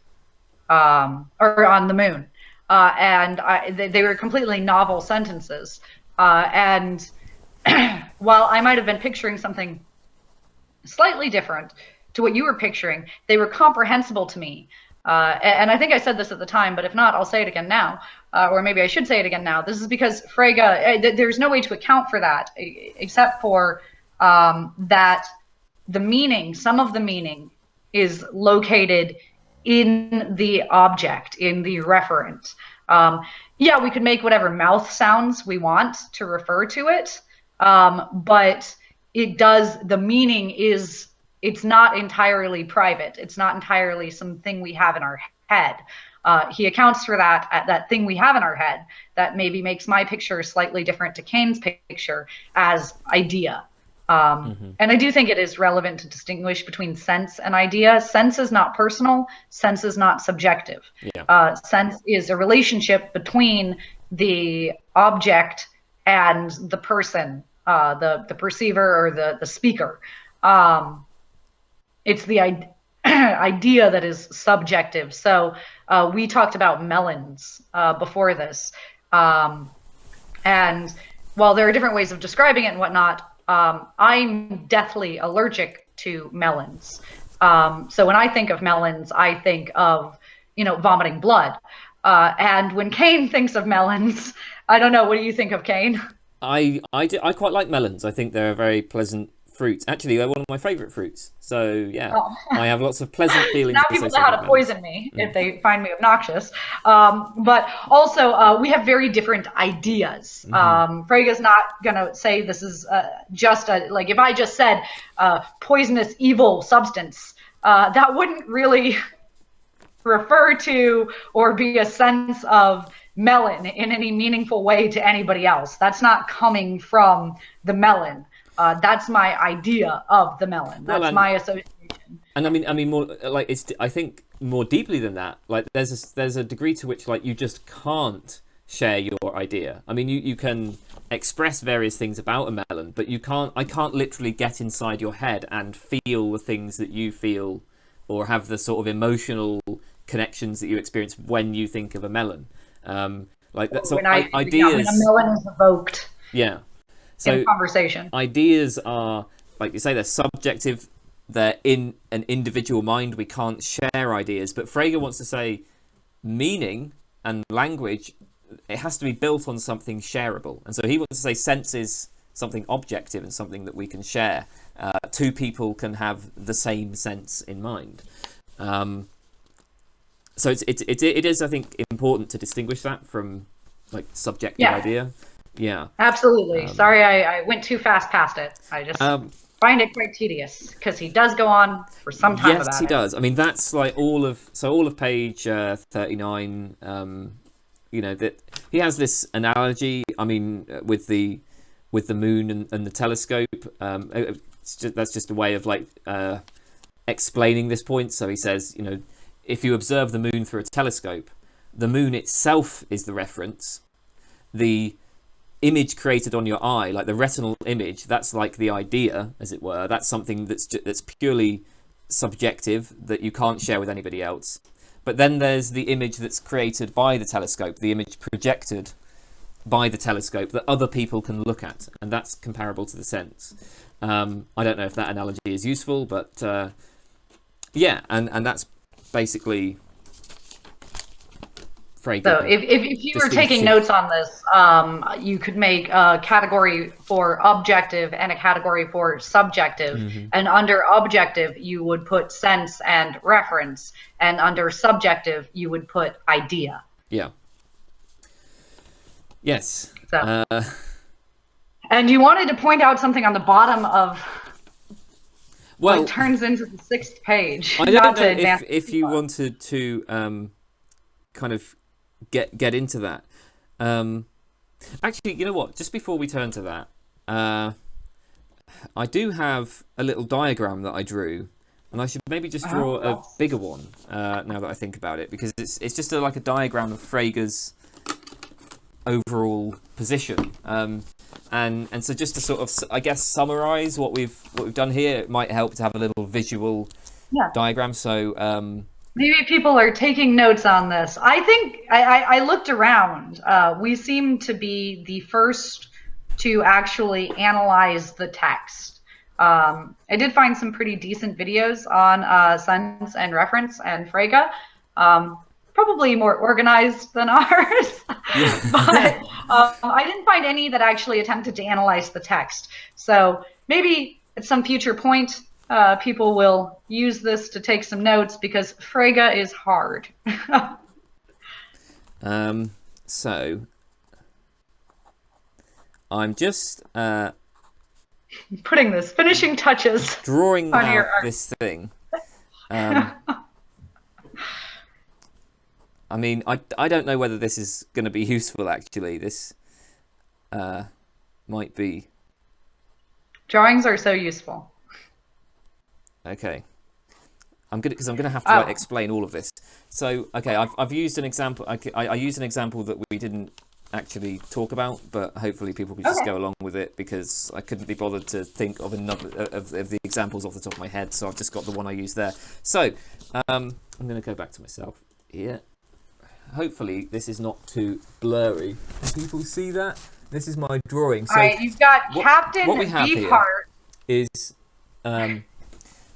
or on the moon, and they were completely novel sentences. And while I might have been picturing something slightly different to what you were picturing, they were comprehensible to me. And I think I said this at the time, but if not, I'll say it again now. Or maybe I should say it again now. This is because Frege, there's no way to account for that except for that the meaning, some of the meaning is located in the object, in the referent. We could make whatever mouth sounds we want to refer to it, but the meaning is, it's not entirely private. It's not entirely something we have in our head. He accounts for that thing we have in our head that maybe makes my picture slightly different to Kane's picture as idea. And I do think it is relevant to distinguish between sense and idea. Sense is not personal. Sense is not subjective. Yeah. Sense is a relationship between the object and the person, the perceiver or the speaker. It's the idea that is subjective. So we talked about melons before this. And while there are different ways of describing it and whatnot, I'm deathly allergic to melons. So when I think of melons, I think of, vomiting blood. And when Kane thinks of melons, I don't know. What do you think of Kane? I quite like melons. I think they're a very pleasant fruit. Actually, they're one of my favourite fruits. So yeah, Oh. I have lots of pleasant feelings. Now people know how to melons. poison me if they find me obnoxious. But also, we have very different ideas. Frege's not going to say this is just like if I just said poisonous evil substance, that wouldn't really refer to or be a sense of melon in any meaningful way to anybody else. That's not coming from the melon. That's my idea of the melon. That's my association. And I mean, more like I think more deeply than that. Like, there's a degree to which like you just can't share your idea. I mean, you can express various things about a melon, but you can't. I can't literally get inside your head and feel the things that you feel, or have the sort of emotional connections that you experience when you think of a melon. Like that. So ideas. When a melon is evoked. Yeah. So in conversation. Ideas are, like you say, they're subjective. They're in an individual mind. We can't share ideas. But Frege wants to say meaning and language, it has to be built on something shareable. And so he wants to say sense is something objective and something that we can share. Two people can have the same sense in mind. So it is, I think, important to distinguish that from like subjective idea. Yeah. Absolutely. Sorry, I went too fast past it. I just find it quite tedious because he does go on for some time about it. Yes, he does. I mean, that's like all of page 39. That he has this analogy. I mean, with the moon and the telescope. That's just a way of like explaining this point. So he says, if you observe the moon through a telescope, the moon itself is the reference. The image created on your eye, like the retinal image, that's like the idea, as it were. That's something that's purely subjective that you can't share with anybody else. But then there's the image that's created by the telescope, the image projected by the telescope that other people can look at, and that's comparable to the sense. I don't know if that analogy is useful, but yeah, and that's basically Frege. So if you were taking notes on this, you could make a category for objective and a category for subjective. And under objective, you would put sense and reference. And under subjective, you would put idea. Yeah. Yes. So, and you wanted to point out something on the bottom of what turns into the 6th page. I don't know if you wanted to kind of get into that. Actually, you know what? Just before we turn to that, I do have a little diagram that I drew, and I should maybe just draw a bigger one now that I think about it, because it's just like a diagram of Frege's overall position. And so just to sort of, I guess, summarize what we've done here, it might help to have a little visual diagram. So maybe people are taking notes on this. I think I looked around. We seem to be the first to actually analyze the text. I did find some pretty decent videos on sense and reference and Frege. Probably more organized than ours, but I didn't find any that actually attempted to analyze the text. So maybe at some future point, people will use this to take some notes, because Frege is hard. So I'm just putting this finishing touches drawing out this thing. I mean, I don't know whether this is going to be useful, actually. This might be. Drawings are so useful. Okay. I'm gonna have to explain all of this. So, okay, I've used an example. I used an example that we didn't actually talk about, but hopefully people could just go along with it, because I couldn't be bothered to think of another of the examples off the top of my head. So I've just got the one I used there. So I'm going to go back to myself here. Hopefully this is not too blurry. Can people see that? This is my drawing. So all right, you've got Captain what we have Beefheart. here is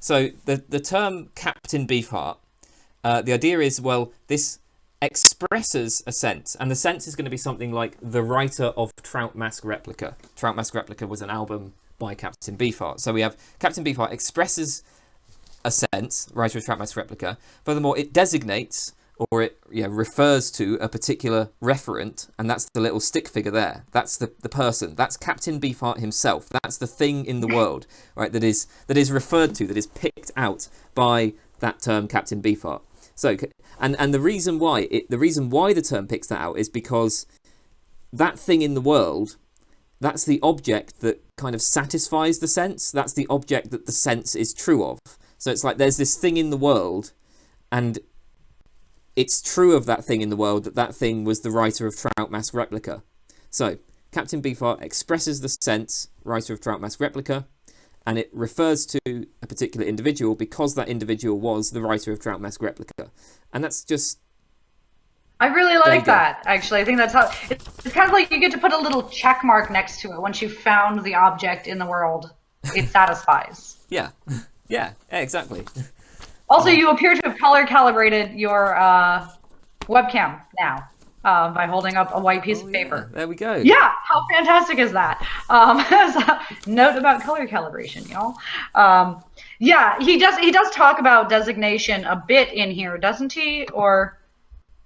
So the term Captain Beefheart, the idea is, well, this expresses a sense, and the sense is going to be something like the writer of Trout Mask Replica. Trout Mask Replica was an album by Captain Beefheart. So we have Captain Beefheart expresses a sense, writer of Trout Mask Replica. Furthermore, it designates, or it refers to a particular referent, and that's the little stick figure there. That's the person. That's Captain Beefheart himself. That's the thing in the world, right? That is referred to, that is picked out by that term Captain Beefheart. So, and the reason why the term picks that out is because that thing in the world, that's the object that kind of satisfies the sense. That's the object that the sense is true of. So it's like there's this thing in the world, and it's true of that thing in the world that that thing was the writer of Trout Mask Replica. So Captain Beefheart expresses the sense, writer of Trout Mask Replica, and it refers to a particular individual because that individual was the writer of Trout Mask Replica. And that's just... I really like that, actually. I think that's how... It's kind of like you get to put a little check mark next to it. Once you've found the object in the world, it satisfies. Yeah. Yeah, exactly. Also, you appear to have color calibrated your webcam now by holding up a white piece of paper. There we go. Yeah, how fantastic is that? Note about color calibration, y'all. Yeah, he does talk about designation a bit in here, doesn't he? Or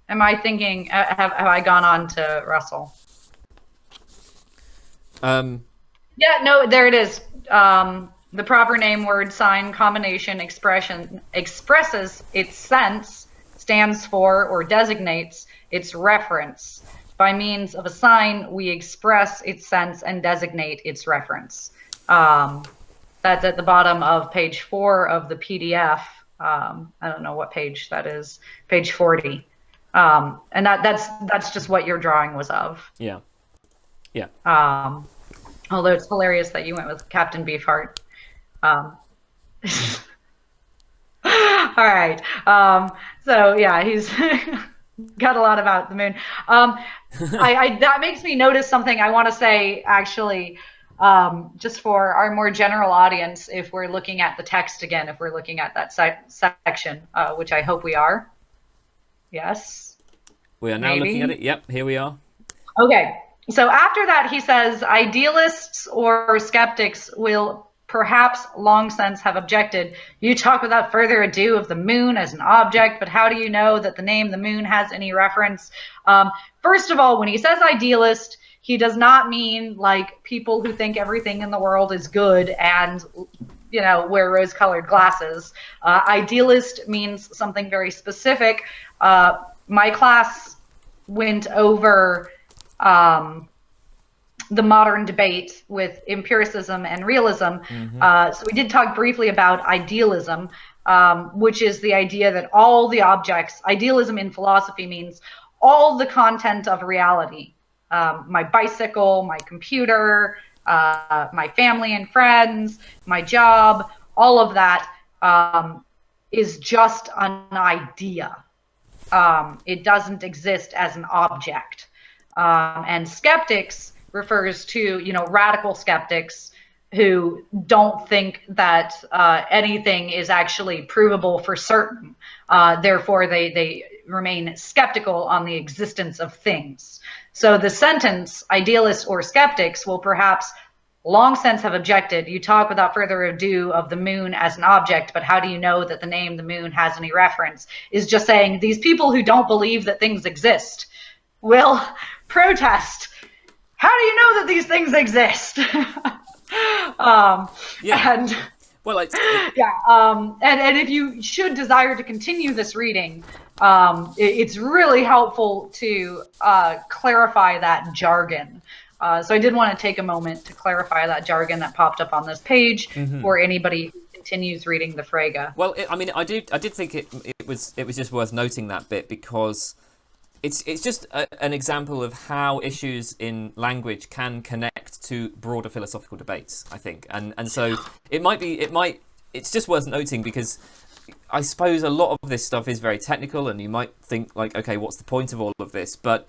am I thinking? Have I gone on to Russell? Yeah, no, there it is. The proper name, word, sign, combination, expression expresses its sense, stands for, or designates its reference. By means of a sign, we express its sense and designate its reference. That's at the bottom of page 4 of the PDF. I don't know what page that is, page 40. And that's just what your drawing was of. Yeah. Yeah. Although it's hilarious that you went with Captain Beefheart. All right. So yeah, he's got a lot about the moon. That makes me notice something I want to say, actually, just for our more general audience, if we're looking at the text again, if we're looking at that section, which I hope we are. Yes. We are now looking at it. Yep, here we are. Okay. So after that, he says, idealists or skeptics will perhaps long since have objected. You talk without further ado of the moon as an object, but how do you know that the name the moon has any reference? First of all, when he says idealist, he does not mean like people who think everything in the world is good and, you know, wear rose-colored glasses. Idealist means something very specific. My class went over the modern debate with empiricism and realism. So we did talk briefly about idealism, which is the idea that all the objects, idealism in philosophy means all the content of reality. My bicycle, my computer, my family and friends, my job, all of that is just an idea. It doesn't exist as an object. And skeptics refers to, you know, radical skeptics who don't think that anything is actually provable for certain. Therefore, they remain skeptical on the existence of things. So the sentence, idealists or skeptics, will perhaps long since have objected. You talk without further ado of the moon as an object, but how do you know that the name the moon has any reference? Is just saying these people who don't believe that things exist will protest. How do you know that these things exist? Yeah. And well, and if you should desire to continue this reading, it's really helpful to clarify that jargon. So I did want to take a moment to clarify that jargon that popped up on this page for anybody who continues reading the Frege. Well, I did think it was just worth noting that bit because it's just an example of how issues in language can connect to broader philosophical debates, I think, and so it's just worth noting because I suppose a lot of this stuff is very technical, and you might think like, okay, what's the point of all of this? But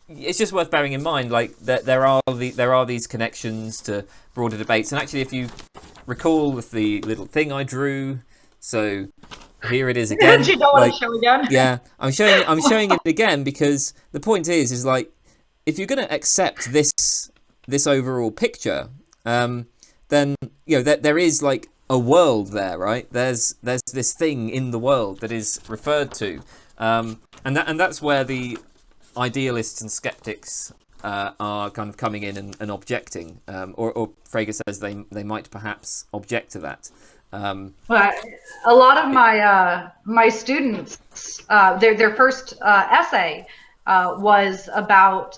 it's just worth bearing in mind, like that there are these connections to broader debates, and actually, if you recall with the little thing I drew So here it is again. You don't want to show again? Yeah, I'm showing it again because the point is like, if you're going to accept this overall picture, then there is like a world there, right? There's this thing in the world that is referred to, and that's where the idealists and skeptics are kind of coming in and objecting, or Frege says they might perhaps object to that. But a lot of my students, their first essay was about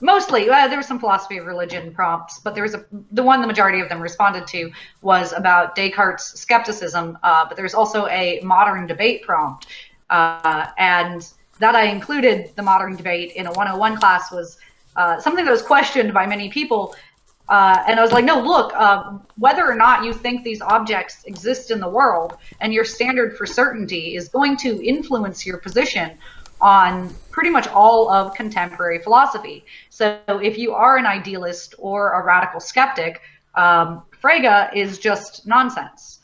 mostly there was some philosophy of religion prompts, but there was the one the majority of them responded to was about Descartes' skepticism. But there's also a modern debate prompt, and that I included the modern debate in a 101 class was something that was questioned by many people. And I was like, no, look, whether or not you think these objects exist in the world and your standard for certainty is going to influence your position on pretty much all of contemporary philosophy. So if you are an idealist or a radical skeptic, Frege is just nonsense.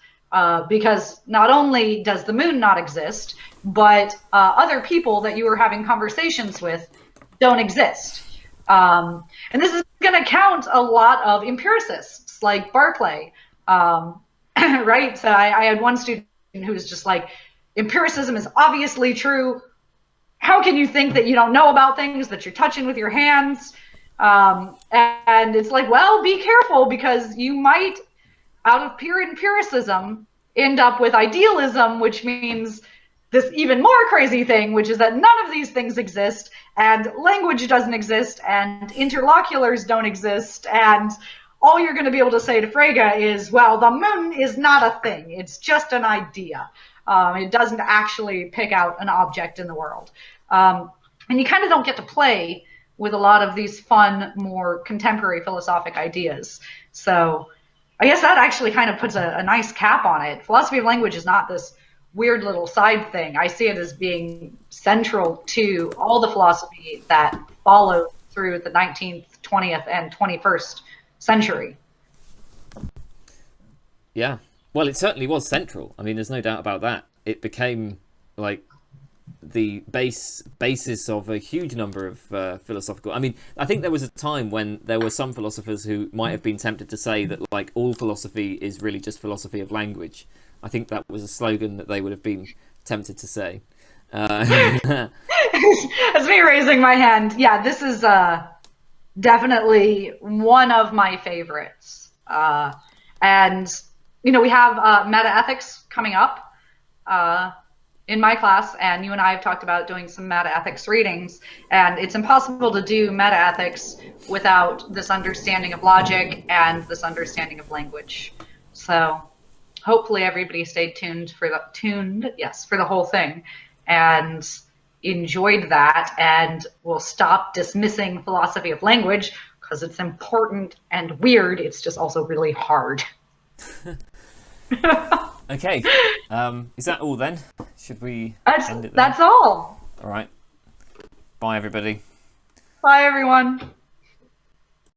Because not only does the moon not exist, but other people that you are having conversations with don't exist. And this is going to count a lot of empiricists like Barclay, right? So I had one student who was just like, empiricism is obviously true. How can you think that you don't know about things that you're touching with your hands? And it's like, well, be careful, because you might, out of pure empiricism, end up with idealism, which means this even more crazy thing, which is that none of these things exist, and language doesn't exist, and interlocutors don't exist, and all you're going to be able to say to Frege is, well, the moon is not a thing. It's just an idea. It doesn't actually pick out an object in the world. And you kind of don't get to play with a lot of these fun, more contemporary philosophic ideas. So I guess that actually kind of puts a nice cap on it. Philosophy of language is not this weird little side thing. I see it as being central to all the philosophy that followed through the 19th, 20th, and 21st century. Yeah. Well, it certainly was central. I mean, there's no doubt about that. It became like the basis of a huge number of philosophical. I mean, I think there was a time when there were some philosophers who might have been tempted to say that like all philosophy is really just philosophy of language. I think that was a slogan that they would have been tempted to say. That's me raising my hand. Yeah, this is definitely one of my favorites. And we have meta-ethics coming up in my class, and you and I have talked about doing some meta-ethics readings, and it's impossible to do meta-ethics without this understanding of logic and this understanding of language. So hopefully everybody stayed tuned for the whole thing and enjoyed that, and will stop dismissing philosophy of language because it's important and weird. It's just also really hard. Okay. Is that all then? Should we end it there? That's all. All right. Bye, everybody. Bye, everyone.